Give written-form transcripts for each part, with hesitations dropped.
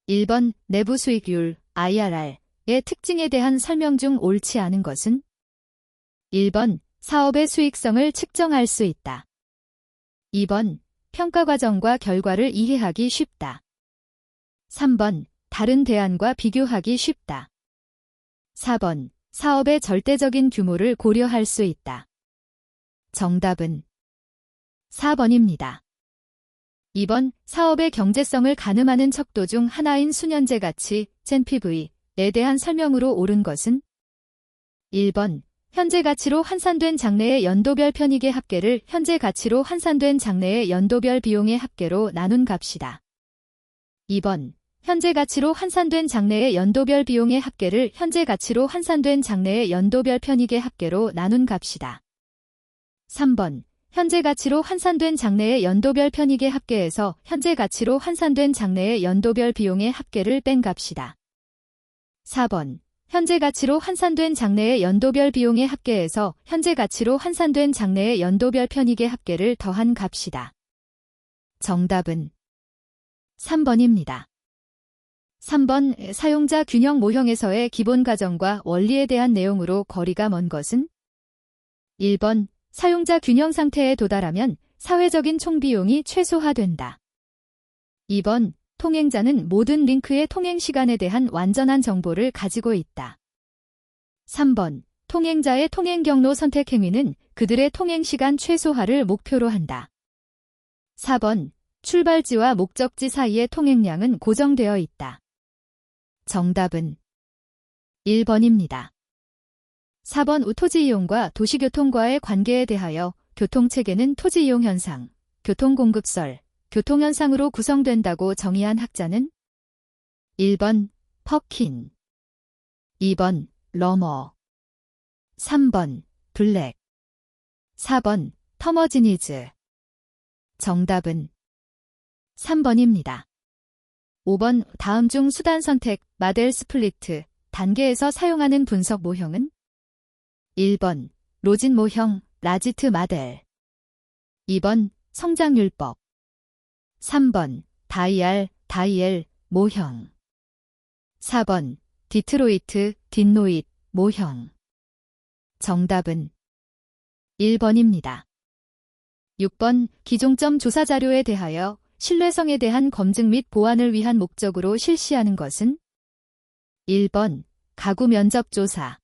1번 내부 수익률 IRR의 특징에 대한 설명 중 옳지 않은 것은? 1번 사업의 수익성을 측정할 수 있다. 2번 평가 과정과 결과를 이해하기 쉽다. 3번 다른 대안과 비교하기 쉽다. 4번 사업의 절대적인 규모를 고려할 수 있다. 정답은 4번입니다. 2번 사업의 경제성을 가늠하는 척도 중 하나인 수년제 가치 NPV에 대한 설명으로 옳은 것은? 1번 현재 가치로 환산된 장래의 연도별 편익의 합계를 현재 가치로 환산된 장래의 연도별 비용의 합계로 나눈 값이다. 2번 현재 가치로 환산된 장래의 연도별 비용의 합계를 현재 가치로 환산된 장래의 연도별 편익의 합계로 나눈 값이다. 3번 현재 가치로 환산된 장래의 연도별 편익의 합계에서 현재 가치로 환산된 장래의 연도별 비용의 합계를 뺀 값이다. 4번 현재 가치로 환산된 장래의 연도별 비용의 합계에서 현재 가치로 환산된 장래의 연도별 편익의 합계를 더한 값이다. 정답은 3번입니다. 3번 사용자 균형 모형에서의 기본 가정과 원리에 대한 내용으로 거리가 먼 것은? 1번 사용자 균형 상태에 도달하면 사회적인 총비용이 최소화된다. 2번 통행자는 모든 링크의 통행 시간에 대한 완전한 정보를 가지고 있다. 3번 통행자의 통행 경로 선택 행위는 그들의 통행 시간 최소화를 목표로 한다. 4번 출발지와 목적지 사이의 통행량은 고정되어 있다. 정답은 1번입니다. 4번 토지 이용과 도시교통과의 관계에 대하여 교통체계는 토지 이용 현상, 교통공급설, 교통현상으로 구성된다고 정의한 학자는? 1번 퍼킨, 2번 러머, 3번 블랙, 4번 터머지니즈. 정답은 3번입니다. 5번 다음 중 수단 선택, 마델 스플리트, 단계에서 사용하는 분석 모형은? 1번 로진 모형, 라지트 마델. 2번 성장률법. 3번 다이엘 모형. 4번 디트로이트, 딘노잇 모형. 정답은 1번입니다. 6번 기종점 조사 자료에 대하여 신뢰성에 대한 검증 및 보완을 위한 목적으로 실시하는 것은? 1번 가구 면적 조사.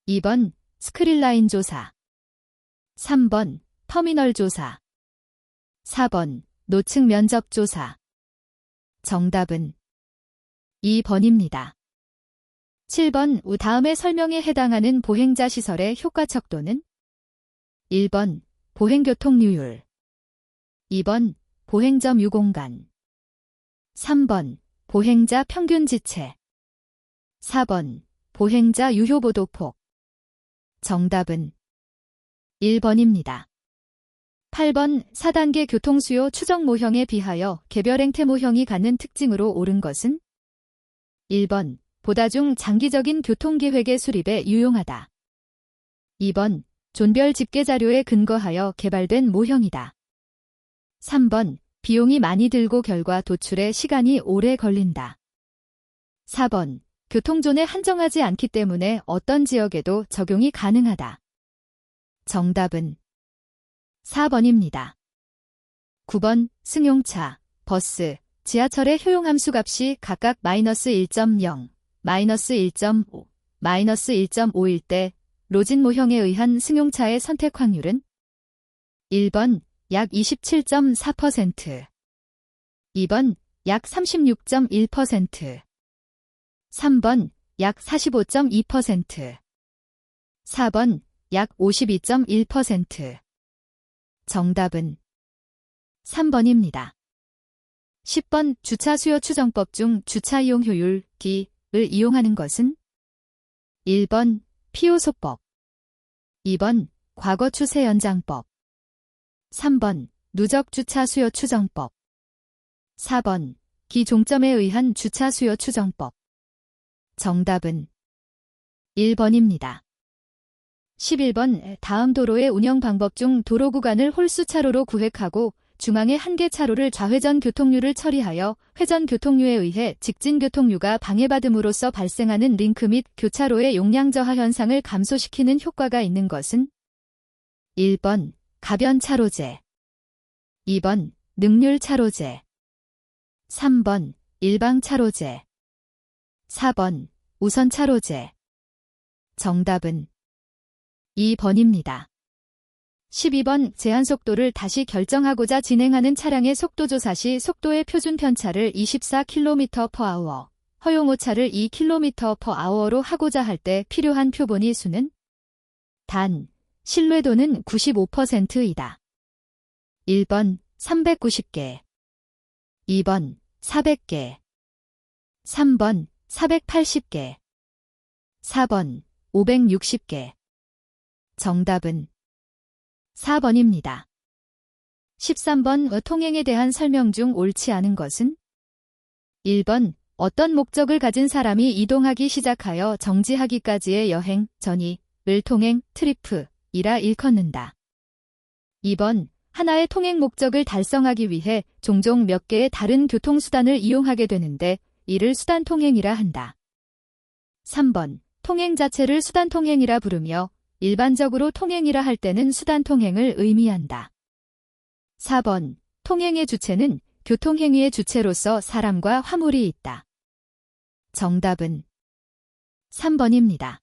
2번 스크린라인 조사. 3번 터미널 조사. 4번 노측 면적 조사. 정답은 2번입니다. 7번 다음의 설명에 해당하는 보행자 시설의 효과 척도는? 1번 보행교통류율. 2번 보행점 유공간. 3번 보행자 평균 지체. 4번 보행자 유효보도폭. 정답은 1번입니다. 8번 4단계 교통수요 추정 모형에 비하여 개별 행태 모형이 갖는 특징으로 옳은 것은? 1번 보다중 장기적인 교통계획의 수립에 유용하다. 2번 존별 집계 자료에 근거하여 개발된 모형이다. 3번 비용이 많이 들고 결과 도출에 시간이 오래 걸린다. 4번 교통존에 한정하지 않기 때문에 어떤 지역에도 적용이 가능하다. 정답은 4번입니다. 9번 승용차, 버스, 지하철의 효용함수 값이 각각 -1.0, -1.5, -1.5일 때 로진 모형에 의한 승용차의 선택 확률은? 1번 약 27.4%, 2번 약 36.1%, 3번 약 45.2%, 4번 약 52.1%. 정답은 3번입니다. 10번 주차 수요 추정법 중 주차 이용 효율 D를 이용하는 것은? 1번 피요소법. 2번 과거 추세 연장법. 3번 누적 주차 수요 추정법. 4번 기종점에 의한 주차 수요 추정법. 정답은 1번입니다. 11번 다음 도로의 운영 방법 중 도로 구간을 홀수 차로로 구획하고 중앙의 한 개 차로를 좌회전 교통류를 처리하여 회전 교통류에 의해 직진 교통류가 방해받음으로써 발생하는 링크 및 교차로의 용량 저하 현상을 감소시키는 효과가 있는 것은 1번 가변 차로제, 2번 능률 차로제, 3번 일방 차로제, 4번 우선 차로제. 정답은 2번입니다. 12번 제한속도를 다시 결정하고자 진행하는 차량의 속도조사 시 속도의 표준 편차를 24km/h, 허용 오차를 2km/h로 하고자 할 때 필요한 표본위 수는? 단, 신뢰도는 95%이다. 1번 390개, 2번 400개, 3번 480개, 4번 560개. 정답은 4번입니다. 13번 통행에 대한 설명 중 옳지 않은 것은? 1번 어떤 목적을 가진 사람이 이동하기 시작하여 정지하기까지의 여행, 전이를 통행, 트리프이라 일컫는다. 2번 하나의 통행 목적을 달성하기 위해 종종 몇 개의 다른 교통수단을 이용하게 되는데 이를 수단통행이라 한다. 3번 통행 자체를 수단통행이라 부르며 일반적으로 통행이라 할 때는 수단통행을 의미한다. 4번 통행의 주체는 교통행위의 주체로서 사람과 화물이 있다. 정답은 3번입니다.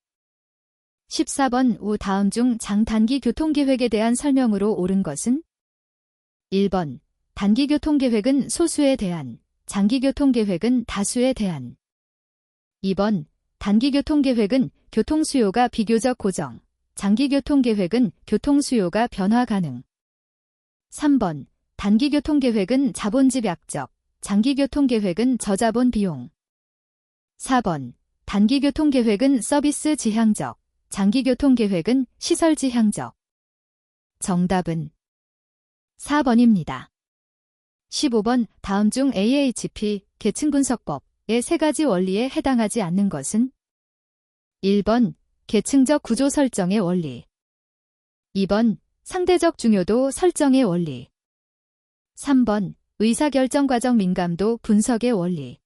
14번 다음 중 장단기 교통계획에 대한 설명으로 옳은 것은? 1번 단기교통계획은 소수에 대한, 장기교통계획은 다수에 대한. 2번 단기교통계획은 교통수요가 비교적 고정, 장기교통계획은 교통수요가 변화 가능. 3번 단기교통계획은 자본집약적, 장기교통계획은 저자본 비용. 4번 단기교통계획은 서비스 지향적, 장기교통계획은 시설 지향적. 정답은 4번입니다. 15번 다음 중 AHP 계층분석법의 세 가지 원리에 해당하지 않는 것은? 1번 계층적 구조 설정의 원리, 2번 상대적 중요도 설정의 원리, 3번 의사결정 과정 민감도 분석의 원리,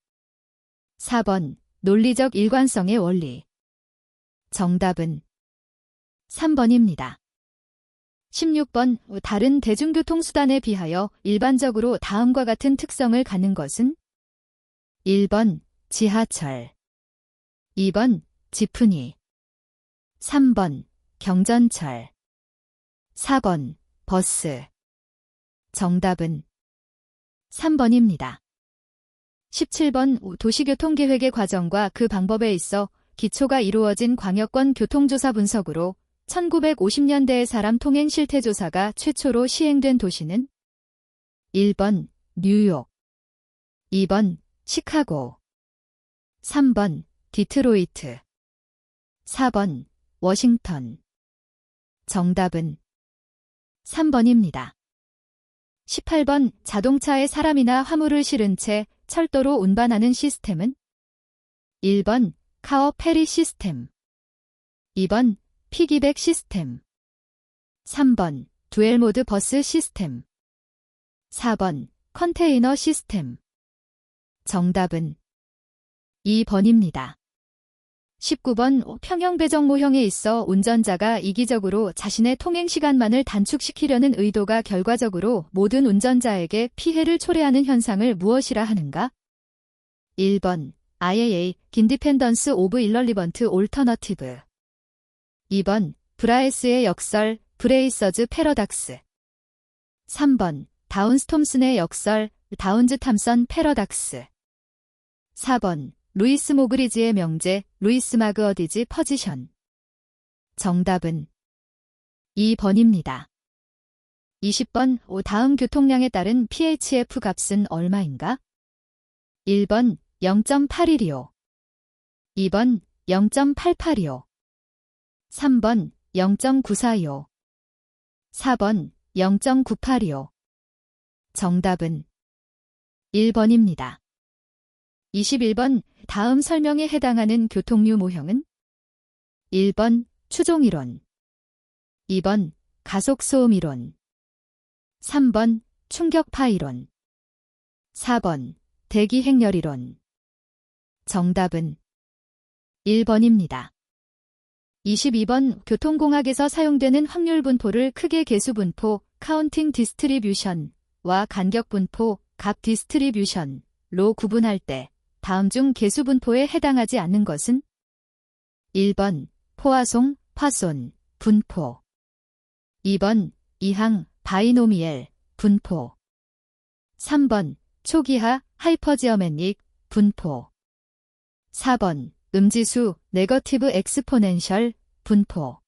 4번 논리적 일관성의 원리. 정답은 3번입니다. 16번 다른 대중교통수단에 비하여 일반적으로 다음과 같은 특성을 갖는 것은? 1번 지하철, 2번 지프니, 3번 경전철, 4번 버스. 정답은 3번입니다. 17번 도시교통계획의 과정과 그 방법에 있어 기초가 이루어진 광역권 교통조사 분석으로 1950년대의 사람 통행 실태조사가 최초로 시행된 도시는? 1번 뉴욕, 2번 시카고, 3번 디트로이트, 4번 워싱턴. 정답은 3번입니다. 18번 자동차에 사람이나 화물을 실은 채 철도로 운반하는 시스템은? 1번 카어 페리 시스템, 2번 피기백 시스템, 3번 듀얼모드 버스 시스템, 4번 컨테이너 시스템. 정답은 2번입니다. 19번 평형 배정 모형에 있어 운전자가 이기적으로 자신의 통행 시간만을 단축시키려는 의도가 결과적으로 모든 운전자에게 피해를 초래하는 현상을 무엇이라 하는가? 1번 IAA Independence of Irrelevant Alternative, 2번 브라에스의 역설 브레이서즈 패러닥스, 3번 다운스톰슨의 역설 다운즈 탐선 패러닥스, 4번 루이스 모그리지의 명제 루이스 마그어디지 퍼지션. 정답은 2번입니다. 20번 다음 교통량에 따른 PHF 값은 얼마인가? 1번 0.815, 2번 0.885, 3번 0.945, 4번 0.985. 정답은 1번입니다. 21번 다음 설명에 해당하는 교통류 모형은? 1번 추종이론, 2번 가속소음이론, 3번 충격파 이론. 4번 대기 행렬 이론. 정답은 1번입니다. 22번 교통공학에서 사용되는 확률 분포를 크게 계수 분포, 카운팅 디스트리뷰션과 간격 분포, 값 디스트리뷰션로 구분할 때 다음 중 계수 분포에 해당하지 않는 것은? 1번 포화송, 파손, 분포. 2번 이항, 바이노미엘, 분포. 3번 초기하, 하이퍼지어메닉, 분포. 4번 음지수, 네거티브 엑스포넨셜, 분포.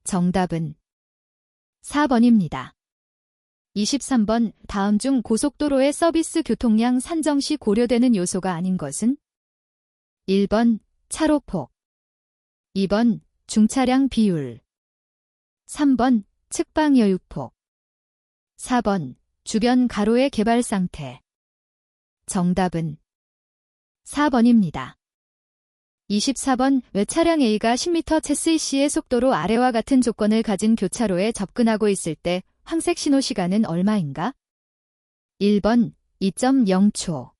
정답은 4번입니다. 23번 다음 중 고속도로의 서비스 교통량 산정 시 고려되는 요소가 아닌 것은? 1번 차로폭. 2번 중차량 비율. 3번 측방 여유폭. 4번 주변 가로의 개발 상태. 정답은 4번입니다. 24번 왜 차량 A가 10m /s의 속도로 아래와 같은 조건을 가진 교차로에 접근하고 있을 때 황색 신호 시간은 얼마인가? 1번 2.0초.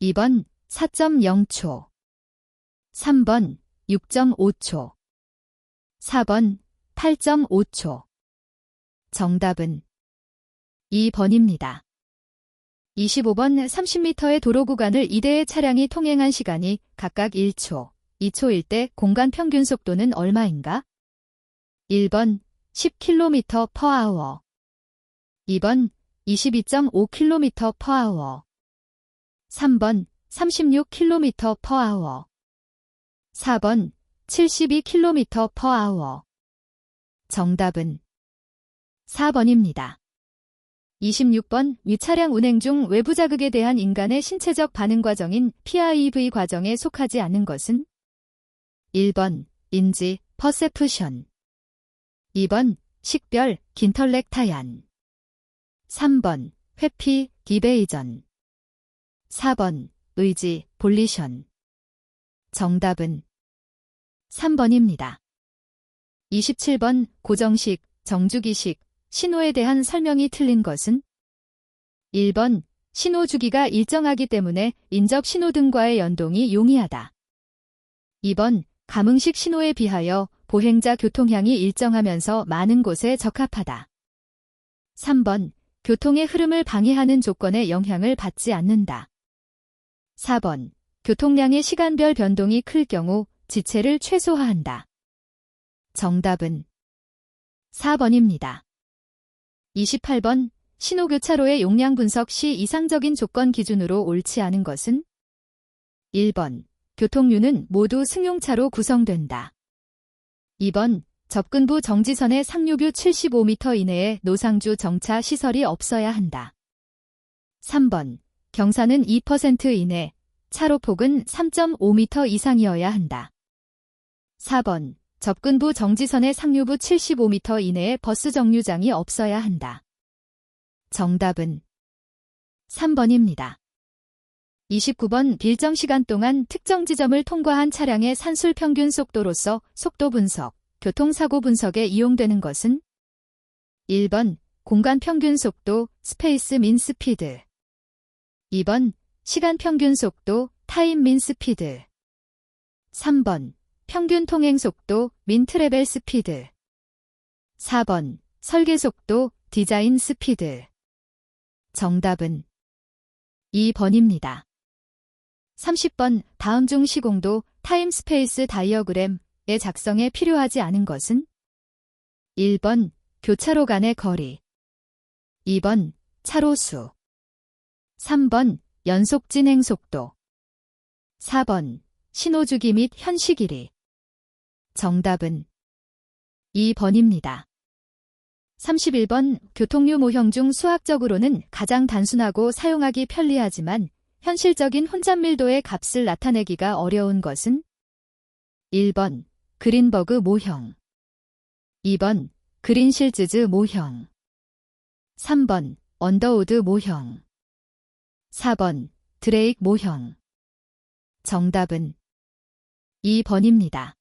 2번 4.0초. 3번 6.5초. 4번 8.5초. 정답은 2번입니다. 25번 30m의 도로 구간을 2대의 차량이 통행한 시간이 각각 1초, 2초일 때 공간 평균 속도는 얼마인가? 1번 10km/h. 2번 22.5km/h. 3번 36km/h. 4번 72km/h. 정답은 4번입니다. 26번 위 차량 운행 중 외부 자극에 대한 인간의 신체적 반응 과정인 PIV 과정에 속하지 않는 것은? 1번 인지, 퍼세프션. 2번 식별, 긴털렉타얀. 3번 회피, 디베이전. 4번 의지, 볼리션. 정답은 3번입니다. 27번 고정식, 정주기식, 신호에 대한 설명이 틀린 것은? 1번 신호 주기가 일정하기 때문에 인접 신호등과의 연동이 용이하다. 2번 감응식 신호에 비하여 보행자 교통량이 일정하면서 많은 곳에 적합하다. 3번 교통의 흐름을 방해하는 조건에 영향을 받지 않는다. 4번 교통량의 시간별 변동이 클 경우 지체를 최소화한다. 정답은 4번입니다. 28번 신호교차로의 용량 분석 시 이상적인 조건 기준으로 옳지 않은 것은? 1번 교통류는 모두 승용차로 구성된다. 2번 접근부 정지선의 상류뷰 75m 이내에 노상주 정차 시설이 없어야 한다. 3번 경사는 2% 이내, 차로폭은 3.5m 이상이어야 한다. 4번 접근부 정지선의 상류부 75m 이내에 버스 정류장이 없어야 한다. 정답은 3번입니다. 29번 일정 시간 동안 특정 지점을 통과한 차량의 산술 평균 속도로서 속도 분석, 교통사고 분석에 이용되는 것은? 1번 공간 평균 속도, 스페이스 민 스피드. 2번 시간 평균 속도, 타임 민 스피드. 3번 평균 통행 속도, 민 트래벨 스피드. 4번 설계 속도, 디자인 스피드. 정답은 2번입니다. 30번 다음 중 시공도, 타임 스페이스 다이어그램의 작성에 필요하지 않은 것은? 1번 교차로 간의 거리. 2번 차로수. 3번 연속 진행 속도. 4번 신호주기 및 현시 길이. 정답은 2번입니다. 31번 교통류 모형 중 수학적으로는 가장 단순하고 사용하기 편리하지만 현실적인 혼잡밀도의 값을 나타내기가 어려운 것은? 1번 그린버그 모형. 2번 그린실즈즈 모형. 3번 언더우드 모형. 4번 드레이크 모형. 정답은 2번입니다.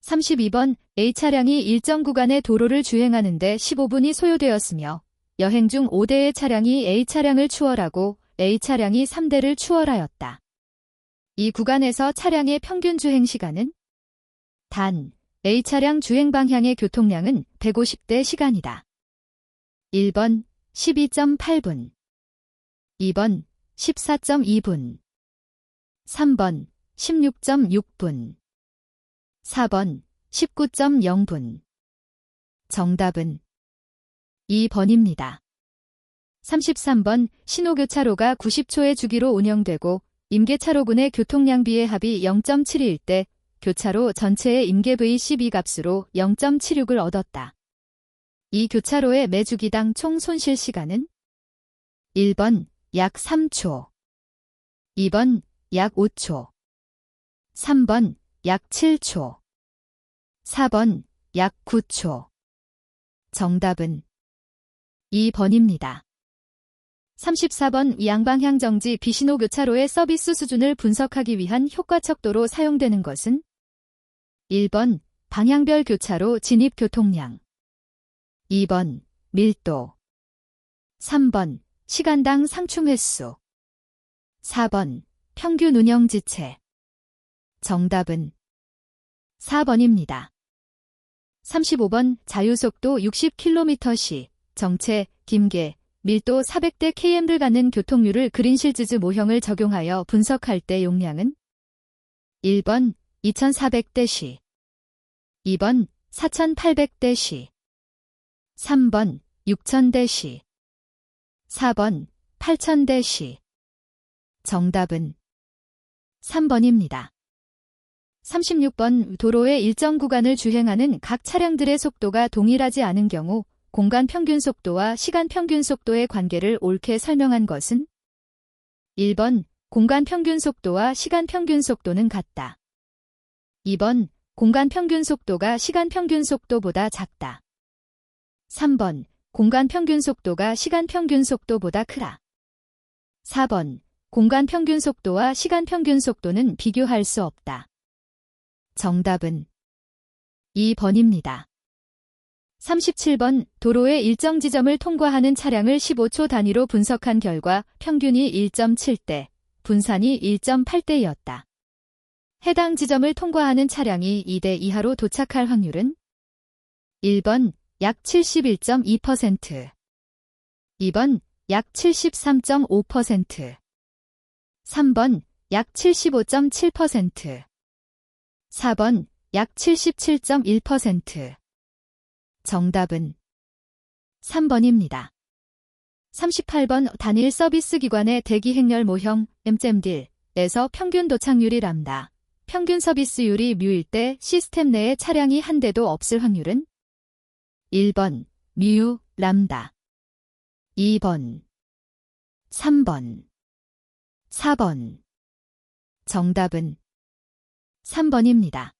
32번 A 차량이 일정 구간의 도로를 주행하는데 15분이 소요되었으며 여행 중 5대의 차량이 A차량을 추월하고 A차량이 3대를 추월하였다. 이 구간에서 차량의 평균 주행 시간은 단 A차량 주행 방향의 교통량은 150대 시간이다. 1번 12.8분, 2번 14.2분, 3번 16.6분, 4번 19.0분. 정답은 2번입니다. 33번 신호교차로가 90초의 주기로 운영되고 임계차로군의 교통량비의 합이 0.72일 때 교차로 전체의 임계 VCB 값으로 0.76을 얻었다. 이 교차로의 매 주기당 총 손실 시간은 1번 약 3초, 2번 약 5초, 3번 약 7초, 4번 약 9초. 정답은 2번입니다. 34번 양방향 정지 비신호 교차로의 서비스 수준을 분석하기 위한 효과 척도로 사용되는 것은 1번 방향별 교차로 진입 교통량, 2번 밀도, 3번 시간당 상충 횟수, 4번 평균 운영 지체. 정답은 4번입니다. 35번 자유속도 60km/시, 정체, 김계, 밀도 400대 km를 갖는 교통률을 그린실즈즈 모형을 적용하여 분석할 때 용량은 1번 2400대 시, 2번 4800대 시, 3번 6000대 시, 4번 8000대 시. 정답은 3번입니다. 36번 도로의 일정 구간을 주행하는 각 차량들의 속도가 동일하지 않은 경우 공간 평균 속도와 시간 평균 속도의 관계를 옳게 설명한 것은 1번 공간 평균 속도와 시간 평균 속도는 같다. 2번 공간 평균 속도가 시간 평균 속도보다 작다. 3번 공간 평균 속도가 시간 평균 속도보다 크다. 4번 공간 평균 속도와 시간 평균 속도는 비교할 수 없다. 정답은 2번입니다. 37번 도로의 일정 지점을 통과하는 차량을 15초 단위로 분석한 결과 평균이 1.7대, 분산이 1.8대였다. 해당 지점을 통과하는 차량이 2대 이하로 도착할 확률은 1번 약 71.2%, 2번 약 73.5%, 3번 약 75.7%, 4번 약 77.1%. 정답은 3번입니다. 38번 단일 서비스 기관의 대기 행렬 모형 MCMD에서 평균 도착률이 람다, 평균 서비스율이 뮤일 때 시스템 내에 차량이 한 대도 없을 확률은 1번 뮤 람다, 2번, 3번, 4번. 정답은 3번입니다.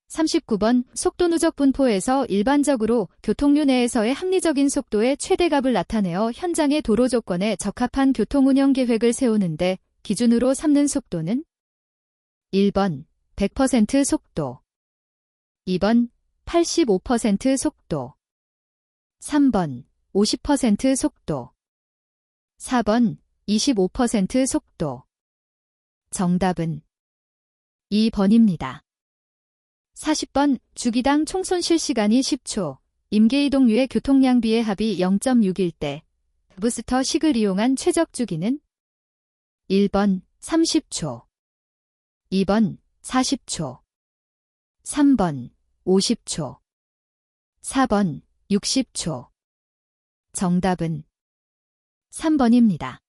39번 속도 누적 분포에서 일반적으로 교통류 내에서의 합리적인 속도의 최대값을 나타내어 현장의 도로 조건에 적합한 교통운영 계획을 세우는데 기준으로 삼는 속도는 1번 100% 속도, 2번 85% 속도, 3번 50% 속도, 4번 25% 속도. 정답은 2번입니다. 40번 주기당 총손실 시간이 10초, 임계이동류의 교통량비의 합이 0.6일 때 부스터 식을 이용한 최적 주기는 1번 30초, 2번 40초, 3번 50초, 4번 60초. 정답은 3번입니다.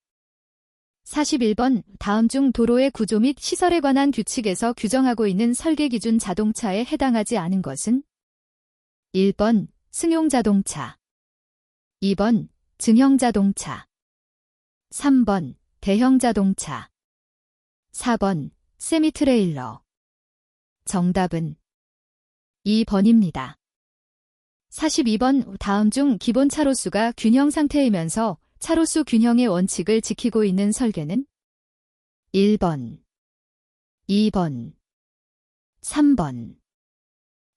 41번 다음 중 도로의 구조 및 시설에 관한 규칙에서 규정하고 있는 설계 기준 자동차에 해당하지 않은 것은 1번 승용 자동차, 2번 증형 자동차, 3번 대형 자동차, 4번 세미트레일러. 정답은 2번입니다. 42번 다음 중 기본 차로수가 균형 상태이면서 차로수 균형의 원칙을 지키고 있는 설계는 1번, 2번, 3번,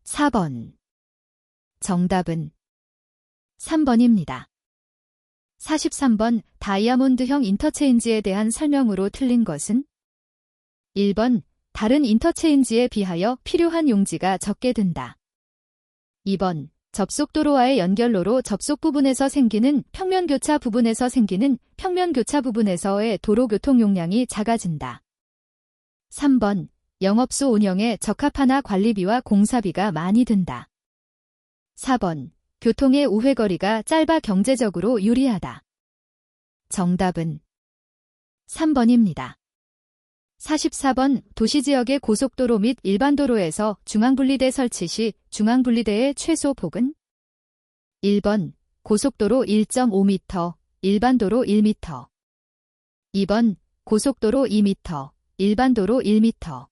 4번. 정답은 3번입니다. 43번 다이아몬드형 인터체인지에 대한 설명으로 틀린 것은? 1번 다른 인터체인지에 비하여 필요한 용지가 적게 든다. 2번 접속도로와의 연결로로 접속 부분에서 생기는 평면교차 부분에서 생기는 평면교차 부분에서의 도로교통 용량이 작아진다. 3번 영업소 운영에 적합하나 관리비와 공사비가 많이 든다. 4번 교통의 우회거리가 짧아 경제적으로 유리하다. 정답은 3번입니다. 44번 도시지역의 고속도로 및 일반도로에서 중앙분리대 설치 시 중앙분리대의 최소 폭은? 1번 고속도로 1.5m, 일반도로 1m. 2번 고속도로 2m, 일반도로 1m.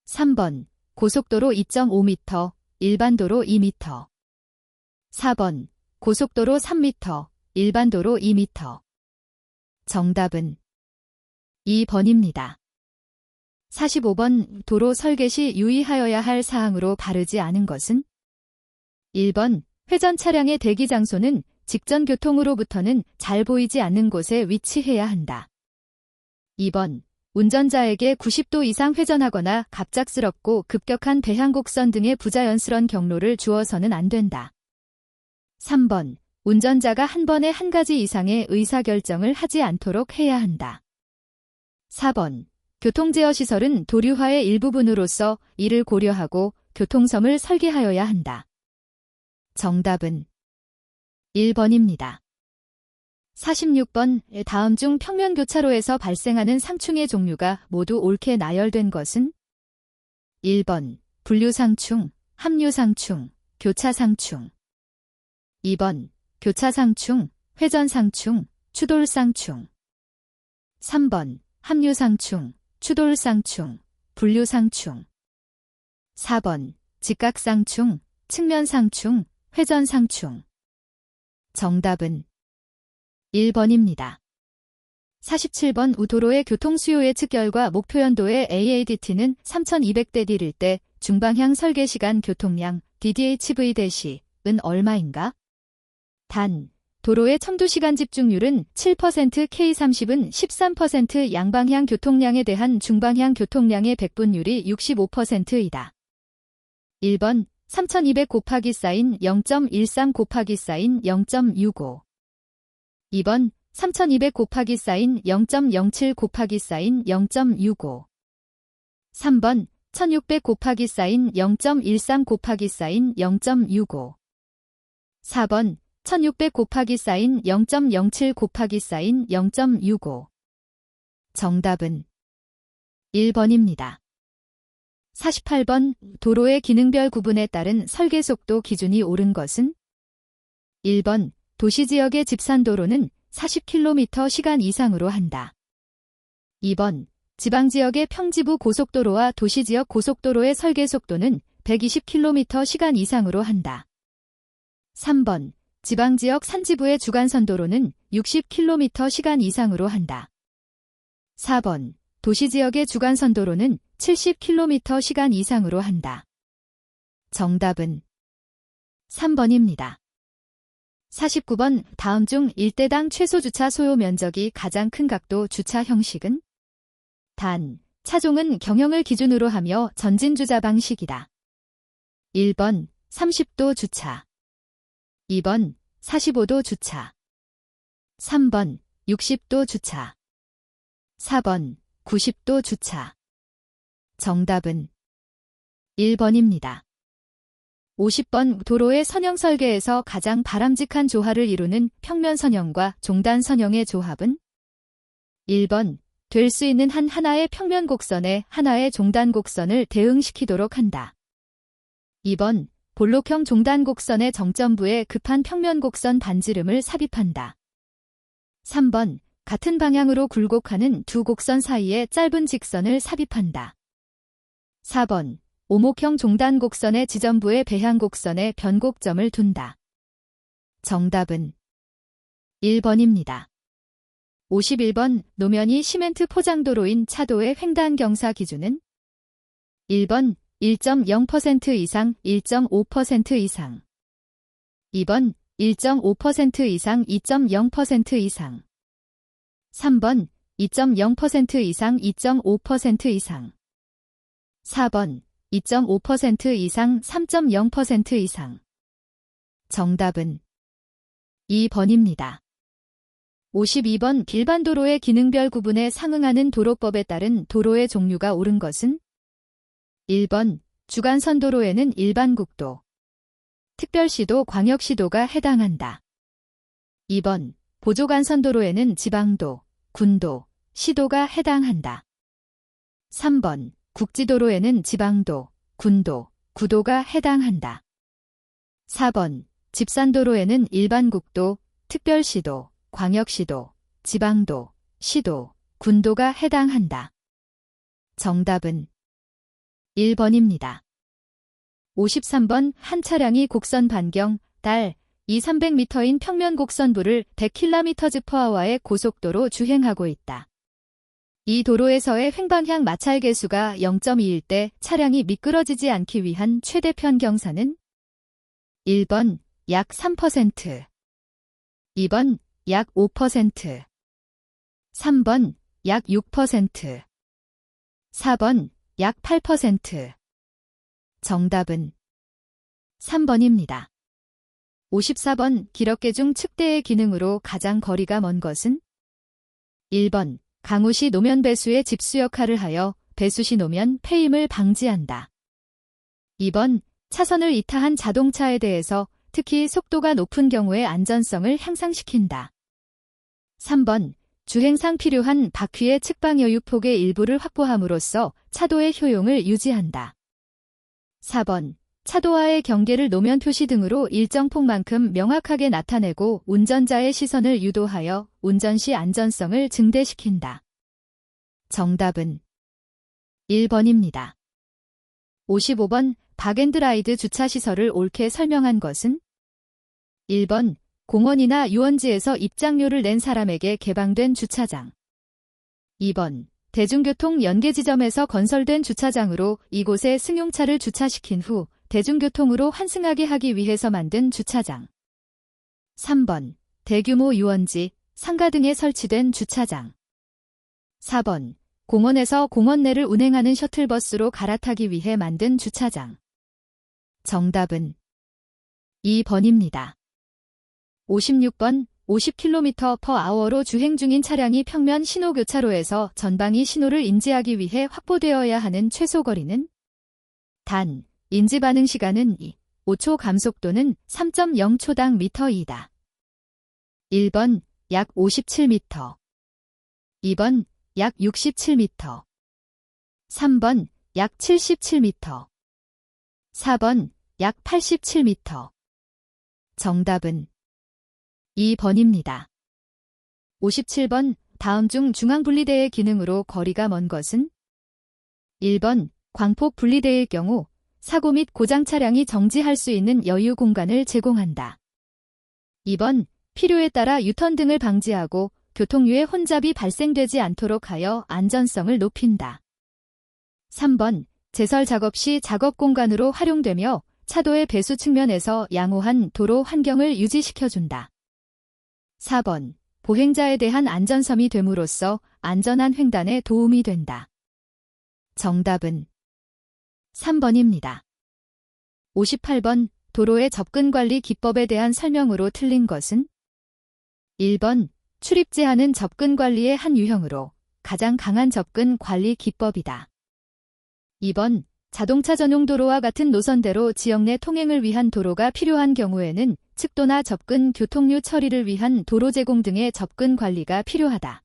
3번 고속도로 2.5m, 일반도로 2m. 4번 고속도로 3m, 일반도로 2m. 정답은 2번입니다. 45번 도로 설계 시 유의하여야 할 사항으로 바르지 않은 것은? 1번 회전 차량의 대기 장소는 직전 교통으로부터는 잘 보이지 않는 곳에 위치해야 한다. 2번 운전자에게 90도 이상 회전하거나 갑작스럽고 급격한 배향곡선 등의 부자연스런 경로를 주어서는 안 된다. 3번 운전자가 한 번에 한 가지 이상의 의사결정을 하지 않도록 해야 한다. 4번 교통제어시설은 도류화의 일부분으로서 이를 고려하고 교통섬을 설계하여야 한다. 정답은 1번입니다. 46번 다음 중 평면교차로에서 발생하는 상충의 종류가 모두 옳게 나열된 것은? 1번 분류상충, 합류상충, 교차상충. 2번 교차상충, 회전상충, 추돌상충. 3번 합류상충, 추돌상충, 분류상충. 4번 직각상충, 측면상충, 회전상충. 정답은 1번입니다. 47번 우도로의 교통수요의 측결과 목표연도의 AADT는 3200대1일 때 중방향 설계시간 교통량 DDHV-은 얼마인가? 단, 도로의 첨도시간 집중률은 7%, K30은 13%, 양방향 교통량에 대한 중방향 교통량의 백분율이 65%이다. 1번 3200 곱하기 사인 0.13 곱하기 사인 0.65. 2번 3200 곱하기 사인 0.07 곱하기 사인 0.65. 3번 1600 곱하기 사인 0.13 곱하기 사인 0.65. 4번 1600 곱하기 사인 0.07 곱하기 사인 0.65. 정답은 1번입니다. 48번 도로의 기능별 구분에 따른 설계 속도 기준이 옳은 것은? 1번 도시지역의 집산도로는 40km/시간 이상으로 한다. 2번 지방지역의 평지부 고속도로와 도시지역 고속도로의 설계 속도는 120km/시간 이상으로 한다. 3번 지방지역 산지부의 주간선도로는 60km/시간 이상으로 한다. 4번 도시지역의 주간선도로는 70km/시간 이상으로 한다. 정답은 3번입니다. 49번 다음 중 일대당 최소 주차 소요 면적이 가장 큰 각도 주차 형식은? 단, 차종은 경영을 기준으로 하며 전진주차 방식이다. 1번 30도 주차. 2번 45도 주차. 3번 60도 주차. 4번 90도 주차. 정답은 1번입니다. 50번 도로의 선형 설계에서 가장 바람직한 조화를 이루는 평면 선형과 종단 선형의 조합은? 1번 될 수 있는 한 하나의 평면 곡선에 하나의 종단 곡선을 대응시키도록 한다. 2번 볼록형 종단 곡선의 정점부에 급한 평면 곡선 반지름을 삽입한다. 3번 같은 방향으로 굴곡하는 두 곡선 사이에 짧은 직선을 삽입한다. 4번 오목형 종단 곡선의 지점부에 배향 곡선에 변곡점을 둔다. 정답은 1번입니다. 51번 노면이 시멘트 포장도로인 차도의 횡단 경사 기준은? 1번 1.0% 이상, 1.5% 이상. 2번 1.5% 이상 2.0% 이상. 3번 2.0% 이상 2.5% 이상. 4번 2.5% 이상 3.0% 이상. 정답은 2번입니다. 52번 일반도로의 기능별 구분에 상응하는 도로법에 따른 도로의 종류가 옳은 것은? 1번 주간선도로에는 일반국도, 특별시도, 광역시도가 해당한다. 2번 보조간선도로에는 지방도, 군도, 시도가 해당한다. 3번 국지도로에는 지방도, 군도, 구도가 해당한다. 4번 집산도로에는 일반국도, 특별시도, 광역시도, 지방도, 시도, 군도가 해당한다. 정답은 1번입니다. 53번 한 차량이 곡선 반경, 달, 2,300m인 평면 곡선부를 100km/h의 고속도로 주행하고 있다. 이 도로에서의 횡방향 마찰 계수가 0.2일 때 차량이 미끄러지지 않기 위한 최대 편경사는? 1번 약 3%, 2번 약 5%, 3번 약 6%, 4번 약 8%. 정답은 3번입니다. 54번 기럭계중 측대의 기능으로 가장 거리가 먼 것은? 1번 강우시 노면 배수의 집수 역할을 하여 배수시 노면 폐임을 방지한다. 2번 차선을 이탈한 자동차에 대해서 특히 속도가 높은 경우의 안전성을 향상시킨다. 3번 주행상 필요한 바퀴의 측방 여유폭의 일부를 확보함으로써 차도의 효용을 유지한다. 4번 차도와의 경계를 노면 표시 등으로 일정 폭만큼 명확하게 나타내고 운전자의 시선을 유도하여 운전 시 안전성을 증대시킨다. 정답은 1번입니다. 55번 박앤드라이드 주차시설을 옳게 설명한 것은? 1번 공원이나 유원지에서 입장료를 낸 사람에게 개방된 주차장. 2번 대중교통 연계지점에서 건설된 주차장으로 이곳에 승용차를 주차시킨 후 대중교통으로 환승하게 하기 위해서 만든 주차장. 3번 대규모 유원지, 상가 등에 설치된 주차장. 4번 공원에서 공원 내를 운행하는 셔틀버스로 갈아타기 위해 만든 주차장. 정답은 2번입니다. 56번 50km/h로 주행 중인 차량이 평면 신호교차로에서 전방이 신호를 인지하기 위해 확보되어야 하는 최소 거리는? 단, 인지 반응 시간은 5초, 감속도는 3.0초당 m/이다. 1번 약 57m, 2번 약 67m, 3번 약 77m, 4번 약 87m. 정답은 2번입니다. 57번 다음 중 중앙분리대의 기능으로 거리가 먼 것은? 1번 광폭 분리대일 경우 사고 및 고장 차량이 정지할 수 있는 여유 공간을 제공한다. 2번 필요에 따라 유턴 등을 방지하고 교통유의 혼잡이 발생되지 않도록 하여 안전성을 높인다. 3번 제설 작업 시 작업 공간으로 활용되며 차도의 배수 측면에서 양호한 도로 환경을 유지시켜준다. 4번 보행자에 대한 안전섬이 됨으로써 안전한 횡단에 도움이 된다. 정답은 3번입니다. 58번 도로의 접근관리 기법에 대한 설명으로 틀린 것은? 1번 출입 제한은 접근관리의 한 유형으로 가장 강한 접근관리 기법이다. 2번 자동차 전용 도로와 같은 노선대로 지역 내 통행을 위한 도로가 필요한 경우에는 측도나 접근 교통류 처리를 위한 도로 제공 등의 접근 관리가 필요하다.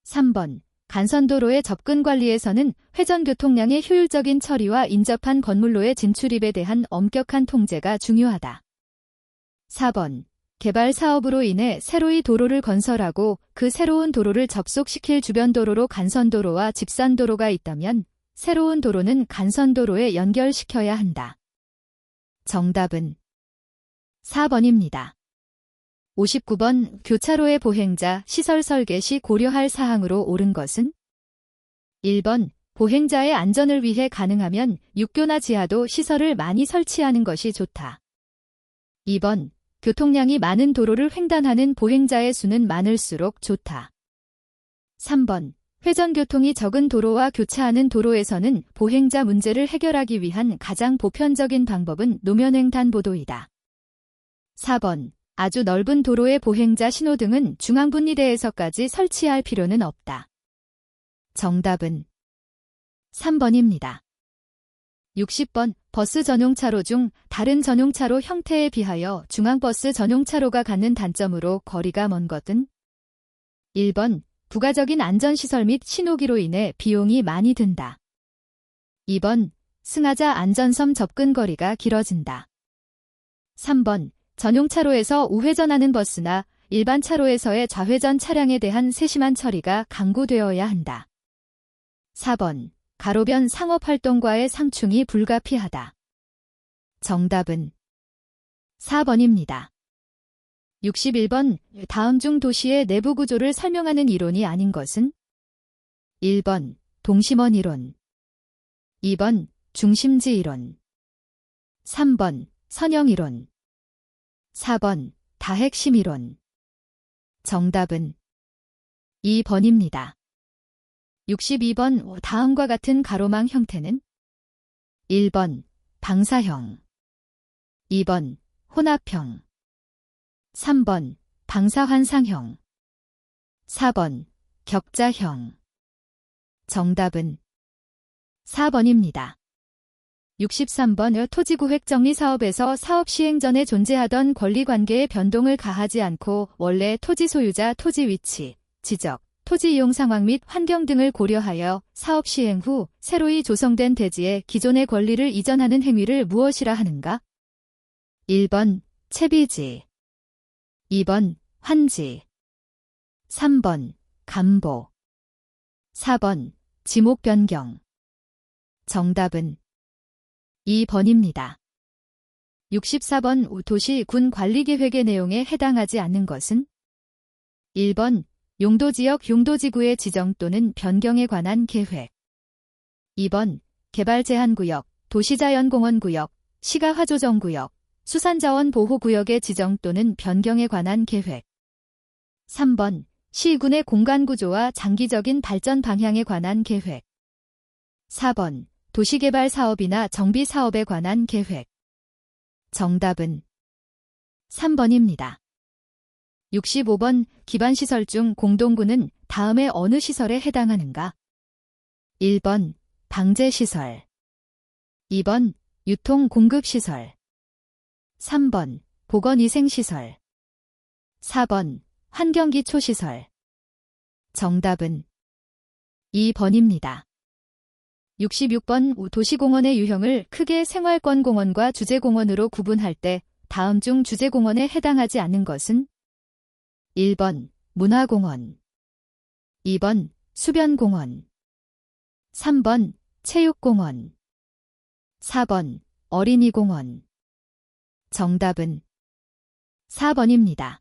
3번 간선도로의 접근 관리에서는 회전 교통량의 효율적인 처리와 인접한 건물로의 진출입에 대한 엄격한 통제가 중요하다. 4번 개발 사업으로 인해 새로이 도로를 건설하고 그 새로운 도로를 접속시킬 주변 도로로 간선도로와 집산도로가 있다면 새로운 도로는 간선도로에 연결시켜야 한다. 정답은 4번입니다. 59번 교차로의 보행자 시설 설계 시 고려할 사항으로 옳은 것은? 1번 보행자의 안전을 위해 가능하면 육교나 지하도 시설을 많이 설치하는 것이 좋다. 2번 교통량이 많은 도로를 횡단하는 보행자의 수는 많을수록 좋다. 3번. 회전교통이 적은 도로와 교차하는 도로에서는 보행자 문제를 해결하기 위한 가장 보편적인 방법은 노면횡단보도이다. 4번. 아주 넓은 도로의 보행자 신호등은 중앙분리대에서까지 설치할 필요는 없다. 정답은 3번입니다. 60번. 버스 전용차로 중 다른 전용차로 형태에 비하여 중앙버스 전용차로가 갖는 단점으로 거리가 먼 것은? 1번. 부가적인 안전시설 및 신호기로 인해 비용이 많이 든다. 2번. 승하자 안전섬 접근 거리가 길어진다. 3번. 전용차로에서 우회전하는 버스나 일반 차로에서의 좌회전 차량에 대한 세심한 처리가 강구되어야 한다. 4번. 가로변 상업활동과의 상충이 불가피하다. 정답은 4번입니다. 61번. 다음 중 도시의 내부 구조를 설명하는 이론이 아닌 것은? 1번. 동심원 이론. 2번. 중심지 이론. 3번. 선형 이론. 4번. 다핵심 이론. 정답은 2번입니다. 62번. 다음과 같은 가로망 형태는? 1번. 방사형. 2번. 혼합형. 3번. 방사환상형. 4번. 격자형. 정답은 4번입니다. 63번. 토지구획 정리 사업에서 사업 시행 전에 존재하던 권리관계의 변동을 가하지 않고 원래 토지 소유자 토지 위치, 지적, 토지 이용 상황 및 환경 등을 고려하여 사업 시행 후 새로이 조성된 대지에 기존의 권리를 이전하는 행위를 무엇이라 하는가? 1번. 채비지. 2번. 환지. 3번. 감보. 4번. 지목 변경. 정답은 2번입니다. 64번. 도시 군 관리계획의 내용에 해당하지 않는 것은? 1번. 용도지역 용도지구의 지정 또는 변경에 관한 계획. 2번. 개발제한구역, 도시자연공원구역, 시가화조정구역, 수산자원보호구역의 지정 또는 변경에 관한 계획. 3번. 시군의 공간구조와 장기적인 발전 방향에 관한 계획. 4번. 도시개발 사업이나 정비 사업에 관한 계획. 정답은 3번입니다. 65번. 기반시설 중 공동구는 다음의 어느 시설에 해당하는가? 1번. 방제시설. 2번. 유통공급시설. 3번. 보건위생시설. 4번. 환경기초시설. 정답은 2번입니다. 66번. 도시공원의 유형을 크게 생활권공원과 주제공원으로 구분할 때 다음 중 주제공원에 해당하지 않는 것은? 1번. 문화공원. 2번. 수변공원. 3번. 체육공원. 4번. 어린이공원. 정답은 4번입니다.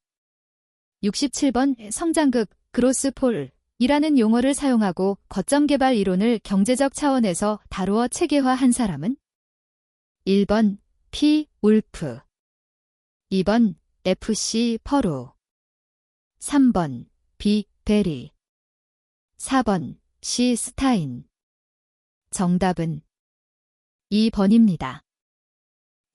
67번. 성장극, 그로스폴 이라는 용어를 사용하고 거점 개발 이론을 경제적 차원에서 다루어 체계화한 사람은? 1번. P. 울프. 2번. F.C. 퍼루. 3번. B. 베리. 4번. C. 스타인. 정답은 2번입니다.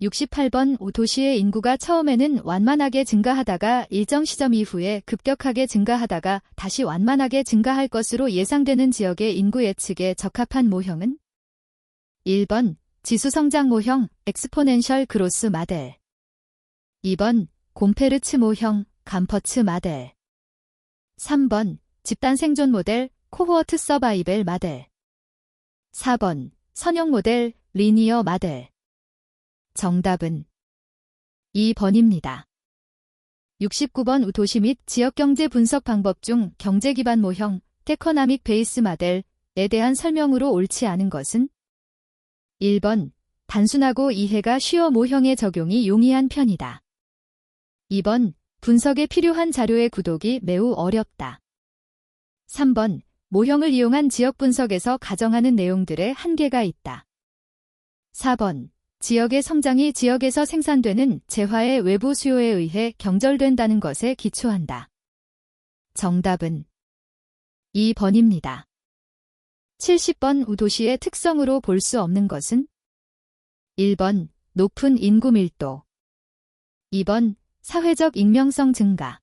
68번. 도시의 인구가 처음에는 완만하게 증가하다가 일정 시점 이후에 급격하게 증가하다가 다시 완만하게 증가할 것으로 예상되는 지역의 인구 예측에 적합한 모형은? 1번. 지수성장 모형, 엑스포넨셜 그로스 마델. 2번. 곰페르츠 모형, 감퍼츠 마델. 3번. 집단 생존 모델, 코호어트 서바이벨 마델. 4번. 선형 모델, 리니어 마델. 정답은 2번입니다. 69번. 도시 및 지역경제 분석 방법 중 경제 기반 모형, 테커나믹 베이스 마델에 대한 설명으로 옳지 않은 것은? 1번. 단순하고 이해가 쉬워 모형의 적용이 용이한 편이다. 2번. 분석에 필요한 자료의 구독이 매우 어렵다. 3번. 모형을 이용한 지역 분석에서 가정하는 내용들의 한계가 있다. 4번. 지역의 성장이 지역에서 생산되는 재화의 외부 수요에 의해 경절된다는 것에 기초한다. 정답은 2번입니다. 70번 도시의 특성으로 볼 수 없는 것은 1번 높은 인구 밀도 2번 사회적 익명성 증가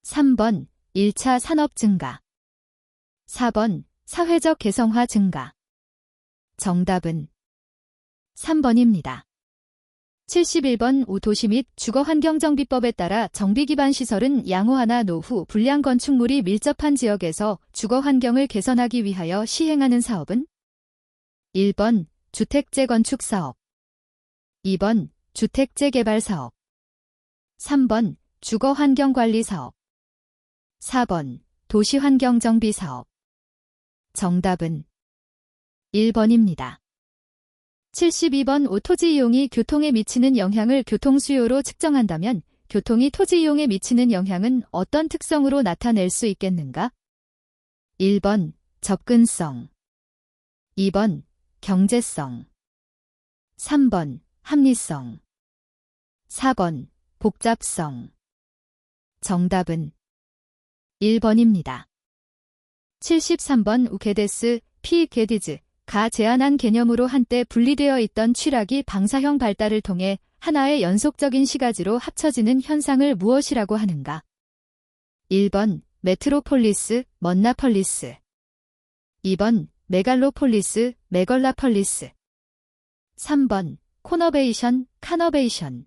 3번 1차 산업 증가 4번 사회적 개성화 증가 정답은 3번입니다. 71번 도시 및 주거환경정비법에 따라 정비기반 시설은 양호하나 노후 불량 건축물이 밀접한 지역에서 주거환경을 개선하기 위하여 시행하는 사업은 1번 주택 재건축 사업 2번 주택 재개발 사업 3번 주거환경관리 사업 4번 도시환경정비 사업 정답은 1번입니다. 72번 토지 이용이 교통에 미치는 영향을 교통 수요로 측정한다면 교통이 토지 이용에 미치는 영향은 어떤 특성으로 나타낼 수 있겠는가? 1번 접근성 2번 경제성 3번 합리성 4번 복잡성 정답은 1번입니다. 73번 게데스, 게디즈 가 제안한 개념으로 한때 분리되어 있던 취락이 방사형 발달을 통해 하나의 연속적인 시가지로 합쳐지는 현상을 무엇이라고 하는가? 1번 메트로폴리스, 먼나펄리스 2번 메갈로폴리스, 메걸라펄리스 3번 코너베이션, 카너베이션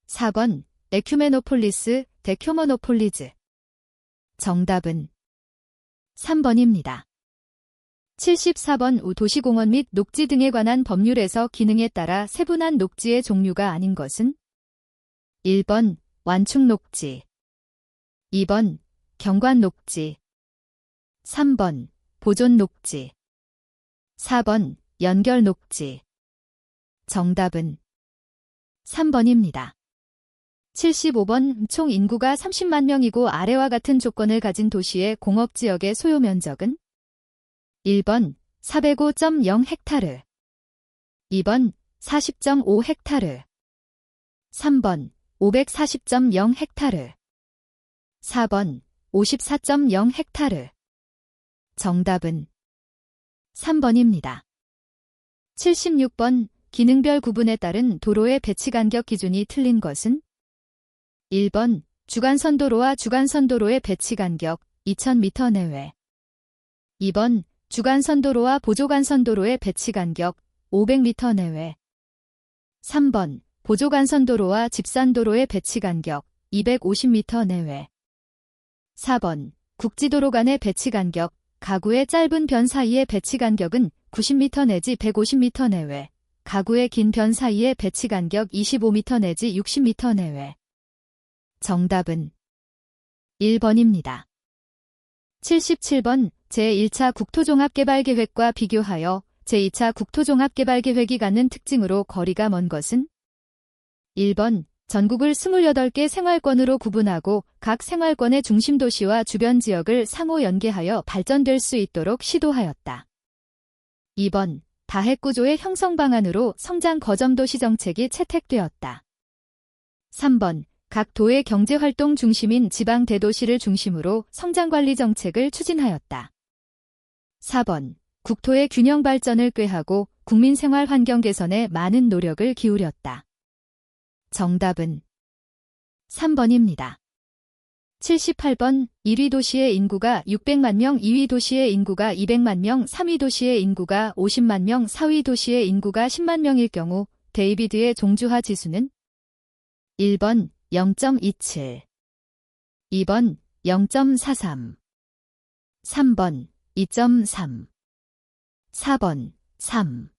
4번 에큐메노폴리스, 데큐머노폴리즈 정답은 3번입니다. 74번 도시공원 및 녹지 등에 관한 법률에서 기능에 따라 세분한 녹지의 종류가 아닌 것은 1번 완충 녹지 2번 경관 녹지 3번 보존 녹지 4번 연결 녹지 정답은 3번입니다. 75번 총 인구가 30만 명이고 아래와 같은 조건을 가진 도시의 공업지역의 소요 면적은 1번 405.0 헥타르 2번 40.5 헥타르 3번 540.0 헥타르 4번 54.0 헥타르 정답은 3번입니다. 76번 기능별 구분에 따른 도로의 배치 간격 기준이 틀린 것은 1번 주간선도로와 주간선도로의 배치 간격 2000m 내외 2번 주간선도로와 보조간선도로의 배치 간격 500m 내외 3번 보조간선도로와 집산도로의 배치 간격 250m 내외 4번 국지도로 간의 배치 간격 가구의 짧은 변 사이의 배치 간격은 90m 내지 150m 내외 가구의 긴 변 사이의 배치 간격 25m 내지 60m 내외 정답은 1번입니다. 77번 제1차 국토종합개발계획과 비교하여 제2차 국토종합개발계획이 갖는 특징으로 거리가 먼 것은 1번 전국을 28개 생활권으로 구분하고 각 생활권의 중심도시와 주변 지역을 상호 연계하여 발전될 수 있도록 시도하였다. 2번 다핵구조의 형성 방안으로 성장 거점도시 정책이 채택되었다. 3번 각 도의 경제활동 중심인 지방 대도시를 중심으로 성장관리 정책을 추진하였다. 4번 국토의 균형 발전을 꾀하고 국민 생활 환경 개선에 많은 노력을 기울였다. 정답은 3번입니다. 78번 1위 도시의 인구가 600만 명, 2위 도시의 인구가 200만 명, 3위 도시의 인구가 50만 명, 4위 도시의 인구가 10만 명일 경우 데이비드의 종주화 지수는 1번 0.27 2번 0.43 3번 2.3 4번 3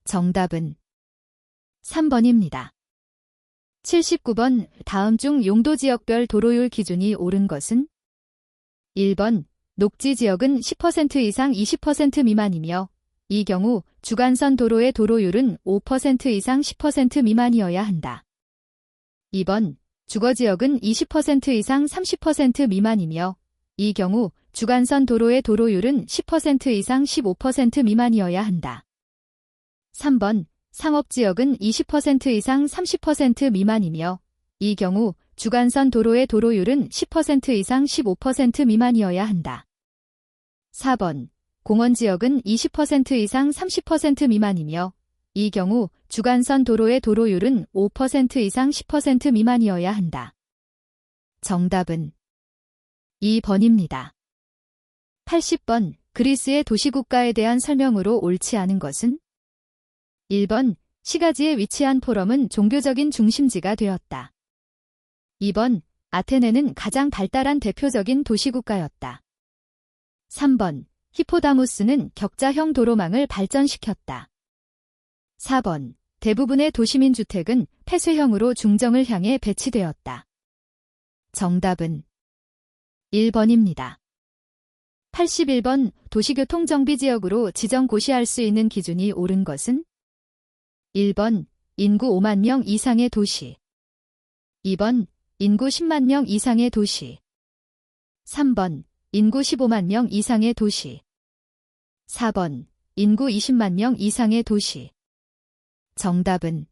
정답은 3번입니다. 79번 다음 중 용도지역별 도로율 기준이 옳은 것은 1번 녹지지역은 10% 이상 20% 미만이며 이 경우 주간선 도로의 도로율은 5% 이상 10% 미만이어야 한다. 2번 주거지역은 20% 이상 30% 미만이며 이 경우 주간선 도로의 도로율은 10% 이상 15% 미만이어야 한다. 3번 상업지역은 20% 이상 30% 미만이며 이 경우 주간선 도로의 도로율은 10% 이상 15% 미만이어야 한다. 4번 공원지역은 20% 이상 30% 미만이며 이 경우 주간선 도로의 도로율은 5% 이상 10% 미만이어야 한다. 정답은 2번입니다. 80번 그리스의 도시국가에 대한 설명으로 옳지 않은 것은? 1번 시가지에 위치한 포럼은 종교적인 중심지가 되었다. 2번 아테네는 가장 발달한 대표적인 도시국가였다. 3번 히포다무스는 격자형 도로망을 발전시켰다. 4번 대부분의 도시민 주택은 폐쇄형으로 중정을 향해 배치되었다. 정답은 1번입니다. 81번 도시교통정비지역으로 지정고시할 수 있는 기준이 옳은 것은? 1번 인구 5만 명 이상의 도시. 2번 인구 10만 명 이상의 도시. 3번 인구 15만 명 이상의 도시. 4번 인구 20만 명 이상의 도시. 정답은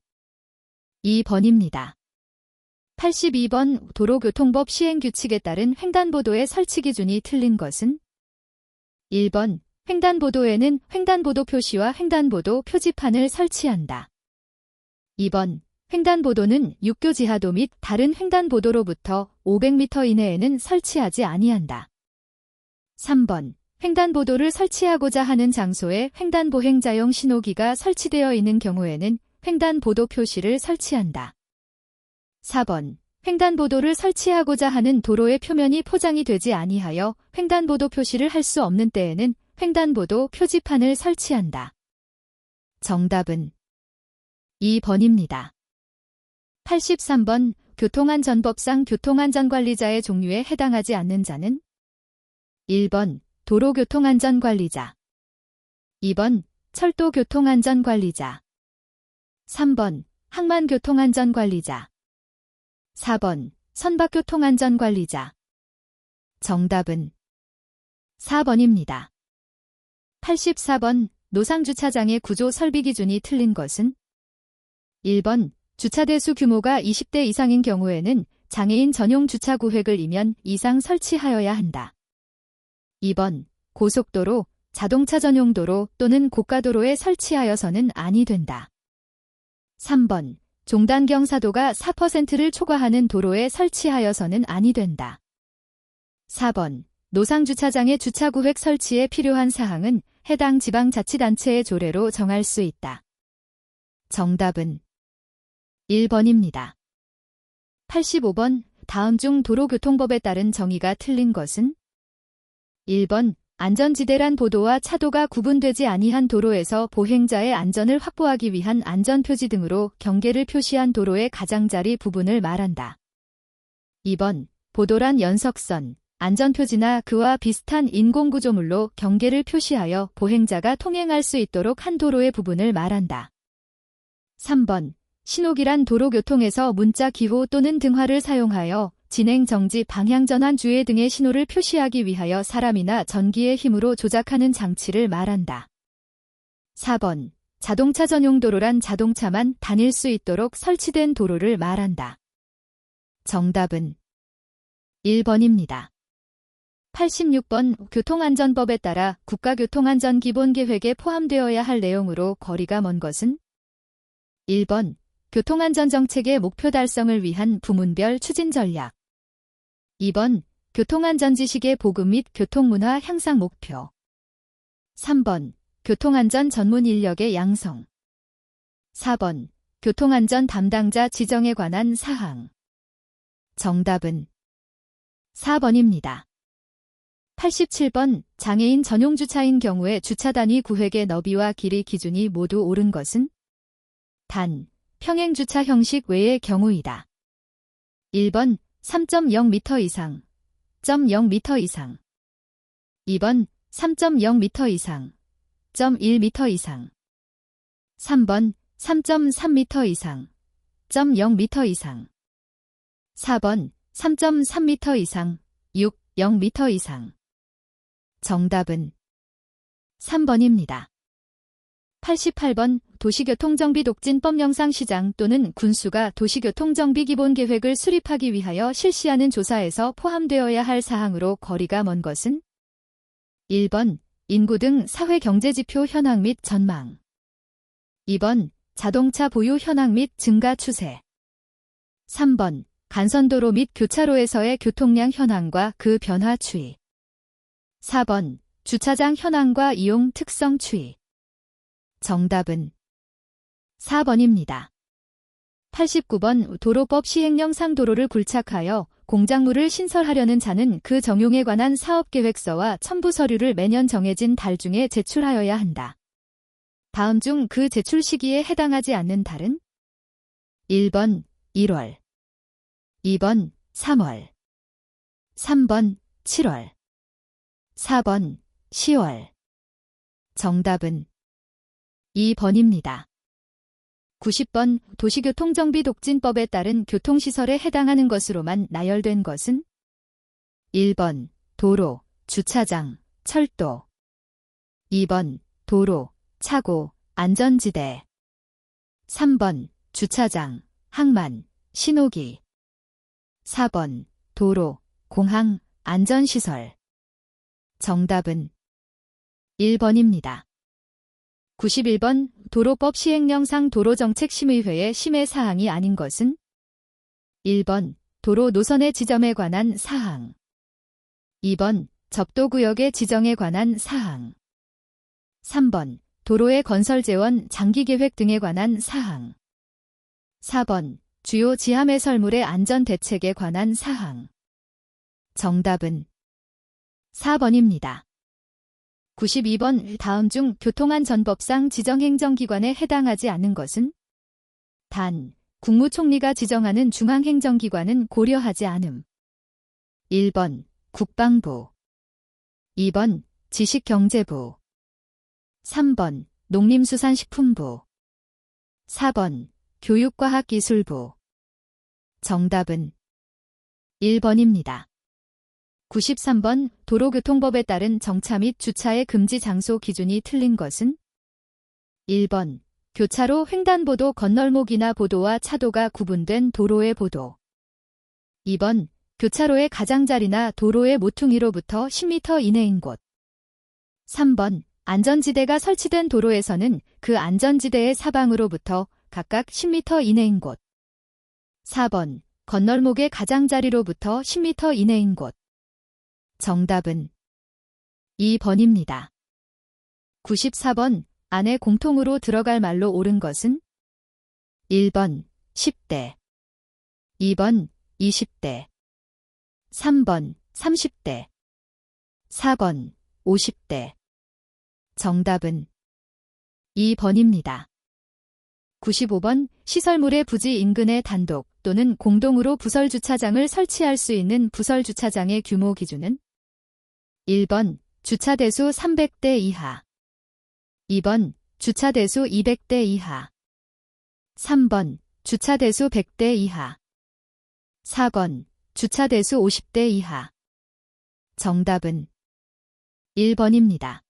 2번입니다. 82번 도로교통법 시행규칙에 따른 횡단보도의 설치 기준이 틀린 것은? 1번 횡단보도에는 횡단보도 표시와 횡단보도 표지판을 설치한다. 2번 횡단보도는 육교 지하도 및 다른 횡단보도로부터 500m 이내에는 설치하지 아니한다. 3번 횡단보도를 설치하고자 하는 장소에 횡단보행자용 신호기가 설치되어 있는 경우에는 횡단보도 표시를 설치한다. 4번 횡단보도를 설치하고자 하는 도로의 표면이 포장이 되지 아니하여 횡단보도 표시를 할 수 없는 때에는 횡단보도 표지판을 설치한다. 정답은 2번입니다. 83번 교통안전법상 교통안전관리자의 종류에 해당하지 않는 자는? 1번 도로교통안전관리자. 2번 철도교통안전관리자. 3번 항만교통안전관리자. 4번 선박교통안전관리자. 정답은 4번입니다. 84번 노상주차장의 구조 설비 기준이 틀린 것은? 1번 주차대수 규모가 20대 이상인 경우에는 장애인 전용 주차구획을 2면 이상 설치하여야 한다. 2번 고속도로, 자동차 전용 도로 또는 고가도로에 설치하여서는 아니 된다. 3번 종단 경사도가 4%를 초과하는 도로에 설치하여서는 아니 된다. 4번 노상주차장의 주차구획 설치에 필요한 사항은 해당 지방자치단체의 조례로 정할 수 있다. 정답은 1번입니다. 85번 다음 중 도로교통법에 따른 정의가 틀린 것은? 1번 안전지대란 보도와 차도가 구분되지 아니한 도로에서 보행자의 안전을 확보하기 위한 안전표지 등으로 경계를 표시한 도로의 가장자리 부분을 말한다. 2번 보도란 연석선, 안전표지나 그와 비슷한 인공구조물로 경계를 표시하여 보행자가 통행할 수 있도록 한 도로의 부분을 말한다. 3번 신호기란 도로교통에서 문자 기호 또는 등화를 사용하여 진행 정지 방향 전환 주의 등의 신호를 표시하기 위하여 사람이나 전기의 힘으로 조작하는 장치를 말한다. 4번 자동차 전용 도로란 자동차만 다닐 수 있도록 설치된 도로를 말한다. 정답은 1번입니다. 86번 교통안전법에 따라 국가교통안전기본계획에 포함되어야 할 내용으로 거리가 먼 것은? 1번 교통안전정책의 목표 달성을 위한 부문별 추진 전략. 2번 교통안전지식의 보급 및 교통문화 향상 목표. 3번 교통안전 전문 인력의 양성. 4번 교통안전 담당자 지정에 관한 사항. 정답은 4번입니다. 87번 장애인 전용 주차인 경우에 주차 단위 구획의 너비와 길이 기준이 모두 옳은 것은? 단, 평행주차 형식 외의 경우이다. 1번 3.0m 이상, 0.0m 이상. 2번 3.0m 이상, 0.1m 이상. 3번 3.3m 이상, 0.0m 이상. 4번 3.3m 이상, 6.0m 이상. 정답은 3번입니다. 88번 도시교통정비독진법 영상시장 또는 군수가 도시교통정비기본계획을 수립하기 위하여 실시하는 조사에서 포함되어야 할 사항으로 거리가 먼 것은 1번 인구 등 사회경제지표 현황 및 전망 2번 자동차 보유 현황 및 증가 추세 3번 간선도로 및 교차로에서의 교통량 현황과 그 변화 추이 4번 주차장 현황과 이용 특성 추이 정답은 4번입니다. 89번 도로법 시행령상 도로를 굴착하여 공작물을 신설하려는 자는 그 정용에 관한 사업계획서와 첨부 서류를 매년 정해진 달 중에 제출하여야 한다. 다음 중 그 제출 시기에 해당하지 않는 달은 1번 1월 2번 3월 3번 7월 4번 10월 정답은 2번입니다. 90번 도시교통정비독진법에 따른 교통시설에 해당하는 것으로만 나열된 것은 1번 도로, 주차장, 철도 2번 도로, 차고, 안전지대 3번 주차장, 항만, 신호기 4번 도로, 공항, 안전시설 정답은 1번입니다. 91번 도로법 시행령상 도로정책심의회의 심의 사항이 아닌 것은 1번 도로 노선의 지점에 관한 사항 2번 접도구역의 지정에 관한 사항 3번 도로의 건설재원 장기계획 등에 관한 사항 4번 주요 지하매설물의 안전대책에 관한 사항 정답은 4번입니다. 92번 다음 중 교통안전법상 지정행정기관에 해당하지 않는 것은 단, 국무총리가 지정하는 중앙행정기관은 고려하지 않음. 1번 국방부 2번 지식경제부 3번 농림수산식품부 4번 교육과학기술부 정답은 1번입니다. 93번 도로교통법에 따른 정차 및 주차의 금지 장소 기준이 틀린 것은 1번 교차로 횡단보도 건널목이나 보도와 차도가 구분된 도로의 보도 2번 교차로의 가장자리나 도로의 모퉁이로부터 10m 이내인 곳 3번 안전지대가 설치된 도로에서는 그 안전지대의 사방으로부터 각각 10m 이내인 곳 4번 건널목의 가장자리로부터 10m 이내인 곳 정답은 2번입니다. 94번 안에 공통으로 들어갈 말로 옳은 것은 1번 10대 2번 20대 3번 30대 4번 50대 정답은 2번입니다. 95번 시설물의 부지 인근에 단독 또는 공동으로 부설주차장을 설치할 수 있는 부설주차장의 규모 기준은 1번 주차대수 300대 이하 2번 주차대수 200대 이하 3번 주차대수 100대 이하 4번 주차대수 50대 이하 정답은 1번입니다.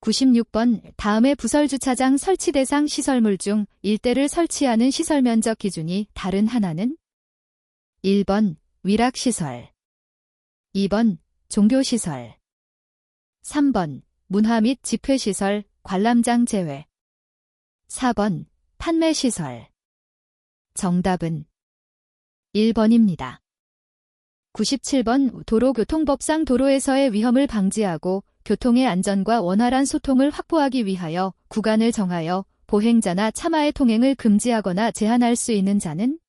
96번 다음의 부설주차장 설치 대상 시설물 중 일대를 설치하는 시설면적 기준이 다른 하나는 1번 위락시설 2번 종교시설 3번 문화 및 집회시설 관람장 제외 4번 판매시설 정답은 1번입니다. 97번 도로교통법상 도로에서의 위험을 방지하고 교통의 안전과 원활한 소통을 확보하기 위하여 구간을 정하여 보행자나 차마의 통행을 금지하거나 제한할 수 있는 자는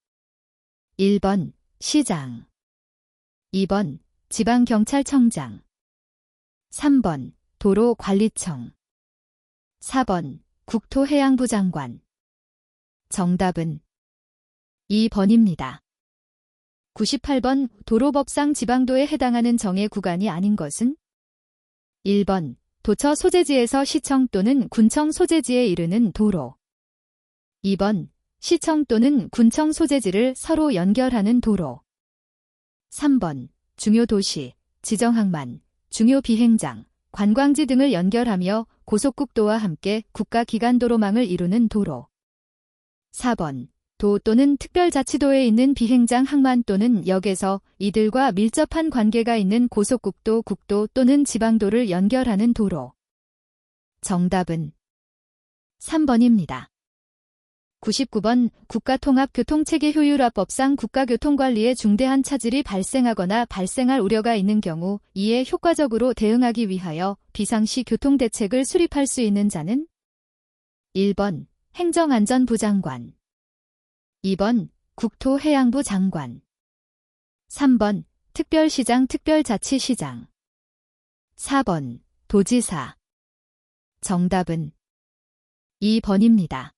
1번 시장 2번 지방경찰청장 3번 도로관리청 4번 국토해양부 장관 정답은 2번입니다. 98번 도로법상 지방도에 해당하는 정해 구간이 아닌 것은 1번 도처 소재지에서 시청 또는 군청 소재지에 이르는 도로 2번 시청 또는 군청 소재지를 서로 연결하는 도로 3번 중요 도시, 지정항만, 중요 비행장, 관광지 등을 연결하며 고속국도와 함께 국가기관도로망을 이루는 도로. 4번. 도 또는 특별자치도에 있는 비행장 항만 또는 역에서 이들과 밀접한 관계가 있는 고속국도, 국도 또는 지방도를 연결하는 도로. 정답은 3번입니다. 99번 국가통합교통체계 효율화법상 국가교통관리에 중대한 차질이 발생하거나 발생할 우려가 있는 경우 이에 효과적으로 대응하기 위하여 비상시 교통대책을 수립할 수 있는 자는 1번 행정안전부 장관, 2번 국토해양부 장관, 3번 특별시장 특별자치시장, 4번 도지사. 정답은 2번입니다.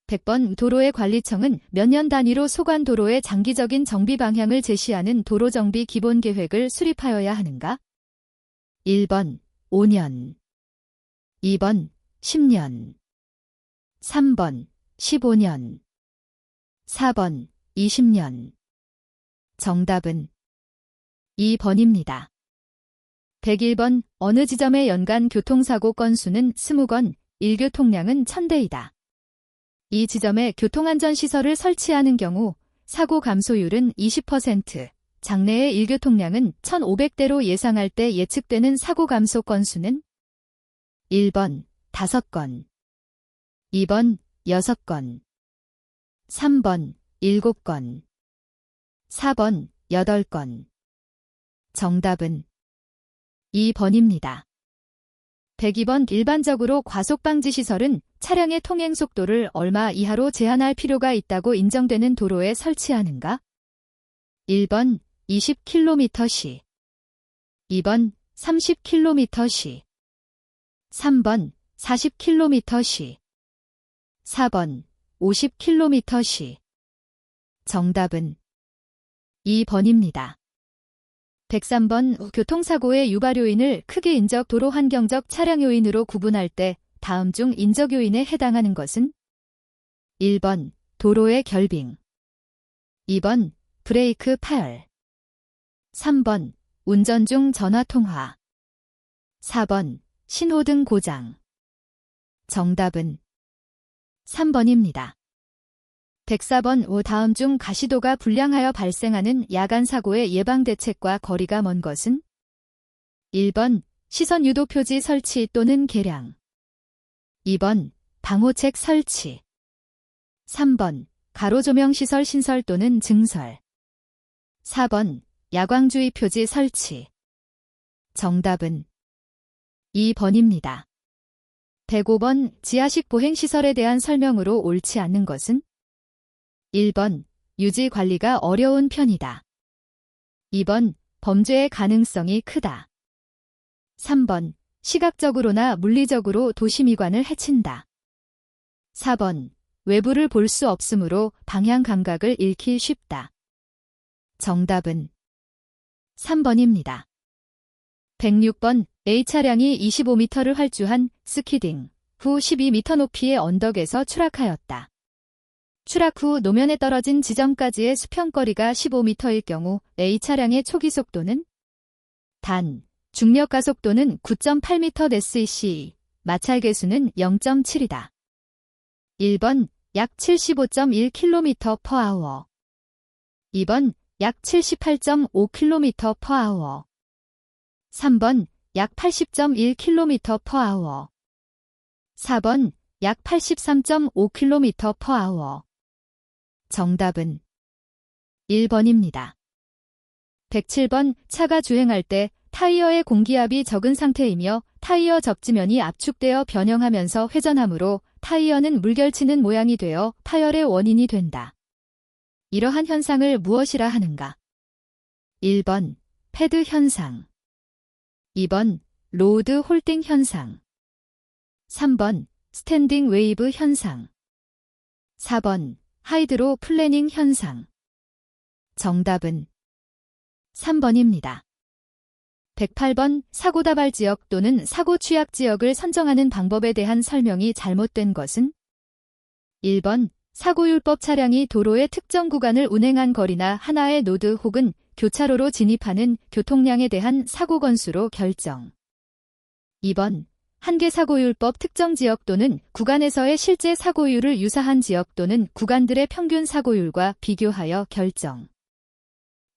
100번 도로의 관리청은 몇 년 단위로 소관도로의 장기적인 정비 방향을 제시하는 도로정비 기본계획을 수립하여야 하는가? 1번 5년, 2번 10년, 3번 15년, 4번 20년. 정답은 2번입니다. 101번 어느 지점의 연간 교통사고 건수는 20건, 일교통량은 1000대이다. 이 지점에 교통안전시설을 설치하는 경우 사고 감소율은 20%, 장래의 일교통량은 1500대로 예상할 때 예측되는 사고 감소 건수는 1번 5건, 2번 6건, 3번 7건, 4번 8건. 정답은 2번입니다. 102번 일반적으로 과속방지시설은 차량의 통행속도를 얼마 이하로 제한할 필요가 있다고 인정되는 도로에 설치하는가? 1번 20km/시, 2번 30km/시, 3번 40km/시, 4번 50km/시. 정답은 2번입니다. 103번 교통사고의 유발 요인을 크게 인적 도로 환경적 차량 요인으로 구분할 때 다음 중 인적 요인에 해당하는 것은 1번 도로의 결빙, 2번 브레이크 파열, 3번 운전 중 전화통화, 4번 신호등 고장. 정답은 3번입니다. 104번 다음 중 가시도가 불량하여 발생하는 야간 사고의 예방 대책과 거리가 먼 것은 1번 시선 유도 표지 설치 또는 개량, 2번 방호책 설치, 3번 가로조명 시설 신설 또는 증설, 4번 야광주의 표지 설치. 정답은 2번입니다. 105번 지하식 보행시설에 대한 설명으로 옳지 않는 것은 1번 유지 관리가 어려운 편이다. 2번 범죄의 가능성이 크다. 3번 시각적으로나 물리적으로 도시미관을 해친다. 4번 외부를 볼 수 없으므로 방향 감각을 잃기 쉽다. 정답은 3번입니다. 106번 A차량이 25m를 활주한 스키딩 후 12m 높이의 언덕에서 추락하였다. 추락 후 노면에 떨어진 지점까지의 수평거리가 15m일 경우 A차량의 초기 속도는 단, 중력 가속도는 9.8m/s, 마찰 계수는 0.7이다. 1번 약 75.1km/h, 2번 약 78.5km/h, 3번 약 80.1km/h, 4번 약 83.5km/h. 정답은 1번입니다. 107번 차가 주행할 때 타이어의 공기압이 적은 상태이며 타이어 접지면이 압축되어 변형하면서 회전하므로 타이어는 물결치는 모양이 되어 파열의 원인이 된다. 이러한 현상을 무엇이라 하는가? 1번 패드 현상, 2번 로드 홀딩 현상, 3번 스탠딩 웨이브 현상, 4번 하이드로 플래닝 현상. 정답은 3번입니다. 108번 사고 다발 지역 또는 사고 취약 지역을 선정하는 방법에 대한 설명이 잘못된 것은 1번 사고율법 차량이 도로의 특정 구간을 운행한 거리나 하나의 노드 혹은 교차로로 진입하는 교통량에 대한 사고 건수로 결정. 2번 한계 사고율법 특정 지역 또는 구간에서의 실제 사고율을 유사한 지역 또는 구간들의 평균 사고율과 비교하여 결정.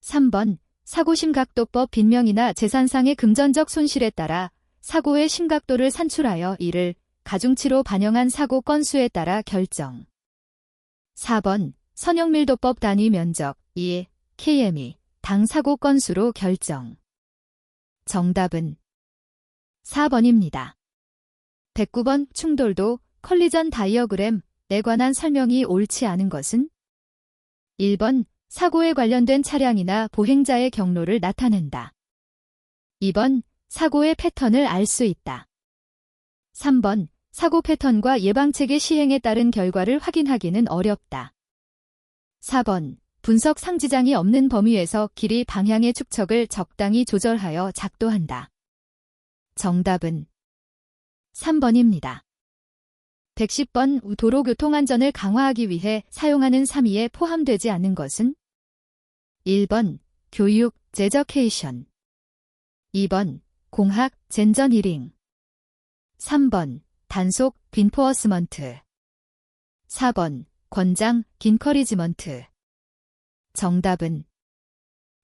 3번 사고 심각도법 빈명이나 재산상의 금전적 손실에 따라 사고의 심각도를 산출하여 이를 가중치로 반영한 사고 건수에 따라 결정. 4번 선형밀도법 단위 면적 2 km이 당 사고 건수로 결정. 정답은 4번입니다. 109번 충돌도 컬리전 다이어그램에 관한 설명이 옳지 않은 것은 1번 사고에 관련된 차량이나 보행자의 경로를 나타낸다. 2번 사고의 패턴을 알 수 있다. 3번 사고 패턴과 예방체계 시행에 따른 결과를 확인하기는 어렵다. 4번 분석 상지장이 없는 범위에서 길이 방향의 축척을 적당히 조절하여 작도한다. 정답은 3번입니다. 110번 도로교통안전을 강화하기 위해 사용하는 3위에 포함되지 않는 것은 1번 교육, 제저케이션 2번 공학, 젠전 히링 3번 단속, 빈포어스먼트 4번 권장, 긴커리지먼트 정답은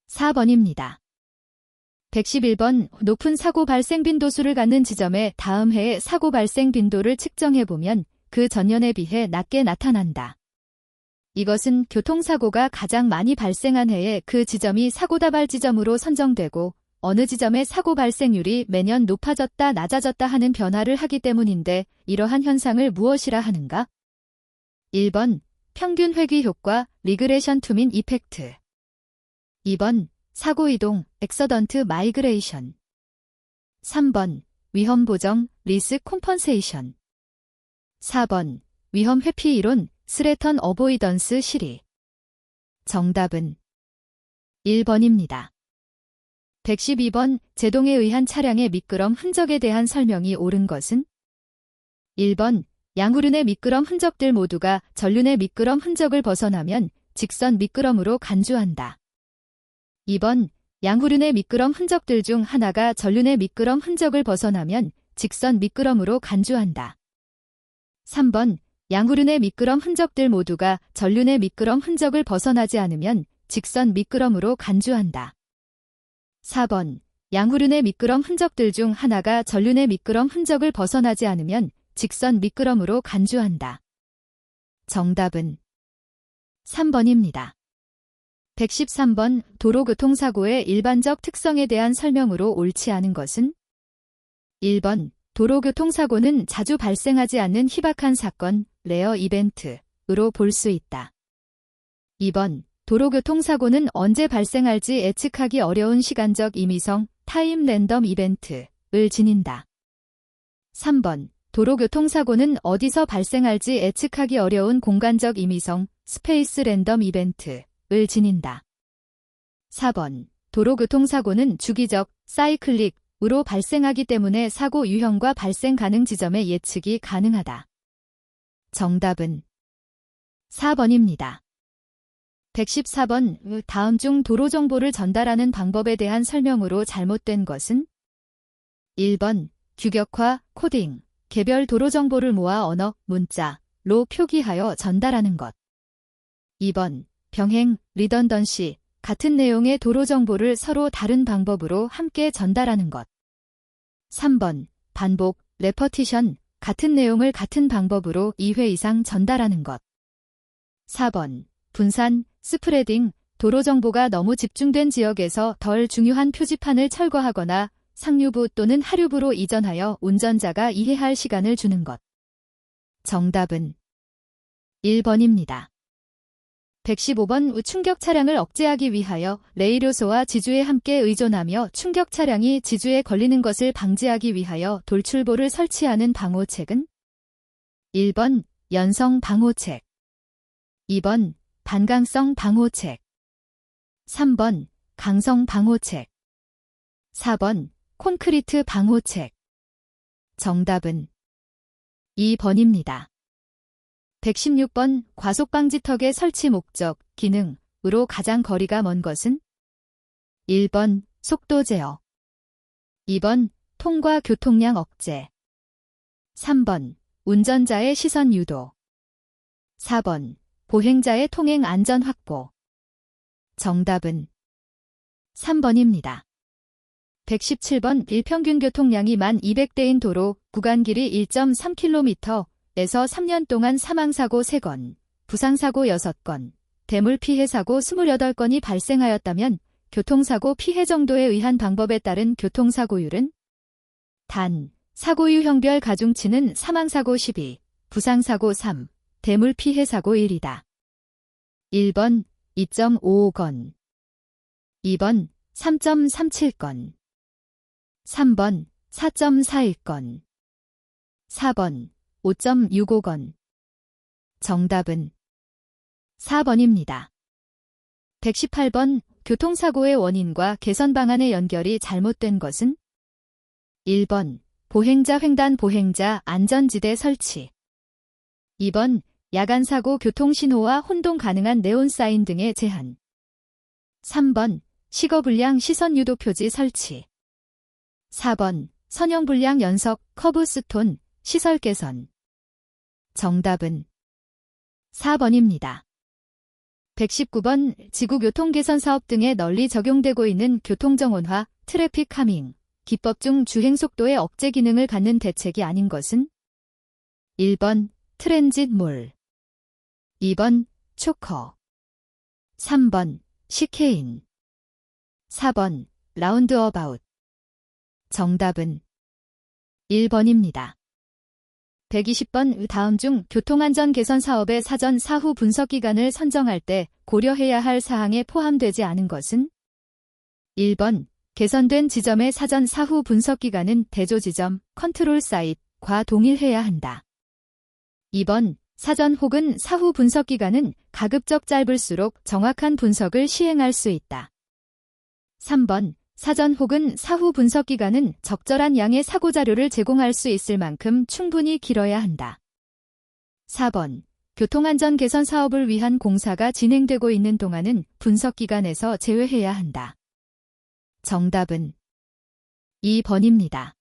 4번입니다. 111번 높은 사고 발생 빈도수를 갖는 지점의 다음 해의 사고 발생 빈도를 측정해보면 그 전년에 비해 낮게 나타난다. 이것은 교통사고가 가장 많이 발생한 해에 그 지점이 사고다발 지점으로 선정되고 어느 지점의 사고 발생률이 매년 높아졌다 낮아졌다 하는 변화를 하기 때문인데 이러한 현상을 무엇이라 하는가? 1번 평균 회귀 효과, 리그레션 투 민 이펙트 2번 사고이동, 엑서던트 마이그레이션 3번 위험 보정, 리스 콤펀세이션 4번 위험 회피 이론, 스레턴 어보이던스 실리 정답은 1번입니다. 112번 제동에 의한 차량의 미끄럼 흔적에 대한 설명이 옳은 것은 1번 양후륜의 미끄럼 흔적들 모두가 전륜의 미끄럼 흔적을 벗어나면 직선 미끄럼으로 간주한다. 2번 양후륜의 미끄럼 흔적들 중 하나가 전륜의 미끄럼 흔적을 벗어나면 직선 미끄럼으로 간주한다. 3번 양후륜의 미끄럼 흔적들 모두가 전륜의 미끄럼 흔적을 벗어나지 않으면 직선 미끄럼으로 간주한다. 4번 양후륜의 미끄럼 흔적들 중 하나가 전륜의 미끄럼 흔적을 벗어나지 않으면 직선 미끄럼으로 간주한다. 정답은 3번입니다. 113번 도로교통사고의 일반적 특성에 대한 설명으로 옳지 않은 것은 1번 도로교통사고는 자주 발생하지 않는 희박한 사건, 레어 이벤트로 볼 수 있다. 2번 도로교통사고는 언제 발생할지 예측하기 어려운 시간적 임의성, 타임 랜덤 이벤트를 지닌다. 3번 도로교통사고는 어디서 발생할지 예측하기 어려운 공간적 임의성, 스페이스 랜덤 이벤트를 지닌다. 4번 도로교통사고는 주기적, 사이클릭으로 발생하기 때문에 사고 유형과 발생 가능 지점의 예측이 가능하다. 정답은 4번입니다. 114번 다음 중 도로 정보를 전달하는 방법에 대한 설명으로 잘못된 것은 1번 규격화, 코딩, 개별 도로 정보를 모아 언어, 문자로 표기하여 전달하는 것 2번 병행, 리던던시, 같은 내용의 도로 정보를 서로 다른 방법으로 함께 전달하는 것 3번 반복, 레퍼티션, 같은 내용을 같은 방법으로 2회 이상 전달하는 것 4번 분산, 스프레딩, 도로 정보가 너무 집중된 지역에서 덜 중요한 표지판을 철거하거나 상류부 또는 하류부로 이전하여 운전자가 이해할 시간을 주는 것. 정답은 1번입니다. 115번 충격 차량을 억제하기 위하여 레일 요소와 지주에 함께 의존하며 충격 차량이 지주에 걸리는 것을 방지하기 위하여 돌출보를 설치하는 방호책은 1번 연성 방호책 2번 반강성 방호책 3번 강성 방호책 4번 콘크리트 방호책 정답은 2번입니다. 116번 과속방지턱의 설치 목적, 기능으로 가장 거리가 먼 것은 1번 속도 제어 2번 통과 교통량 억제 3번 운전자의 시선 유도. 4번 보행자의 통행 안전 확보. 정답은 3번입니다. 117번 일평균 교통량이 1200대인 도로, 구간 길이 1.3km에서 3년 동안 사망사고 3건, 부상사고 6건, 대물 피해 사고 28건이 발생하였다면 교통사고 피해 정도에 의한 방법에 따른 교통사고율은 단, 사고 유형별 가중치는 사망사고 12, 부상사고 3, 대물 피해 사고 1이다. 1번 2.55건, 2번 3.37건, 3번 4.41건, 4번 5.65건. 정답은 4번입니다. 118번 교통사고의 원인과 개선 방안의 연결이 잘못된 것은 1번 보행자 횡단 보행자 안전지대 설치. 2번 야간사고 교통신호와 혼동 가능한 네온사인 등의 제한. 3번 시거불량 시선유도 표지 설치. 4번 선형불량 연석 커브스톤 시설 개선. 정답은 4번입니다. 119번 지구교통 개선 사업 등에 널리 적용되고 있는 교통정원화, 트래픽 카밍, 기법 중 주행속도의 억제 기능을 갖는 대책이 아닌 것은 1번 트랜짓몰, 2번 초커, 3번 시케인, 4번 라운드어바웃. 정답은 1번입니다. 120번 다음 중 교통안전 개선 사업의 사전 사후 분석 기간을 선정할 때 고려해야 할 사항에 포함되지 않은 것은 1번 개선된 지점의 사전 사후 분석 기간은 대조 지점, 컨트롤 사이트과 동일해야 한다. 2번 사전 혹은 사후 분석 기간은 가급적 짧을수록 정확한 분석을 시행할 수 있다. 3번 사전 혹은 사후 분석 기간은 적절한 양의 사고 자료를 제공할 수 있을 만큼 충분히 길어야 한다. 4번 교통안전 개선 사업을 위한 공사가 진행되고 있는 동안은 분석 기간에서 제외해야 한다. 정답은 2번입니다.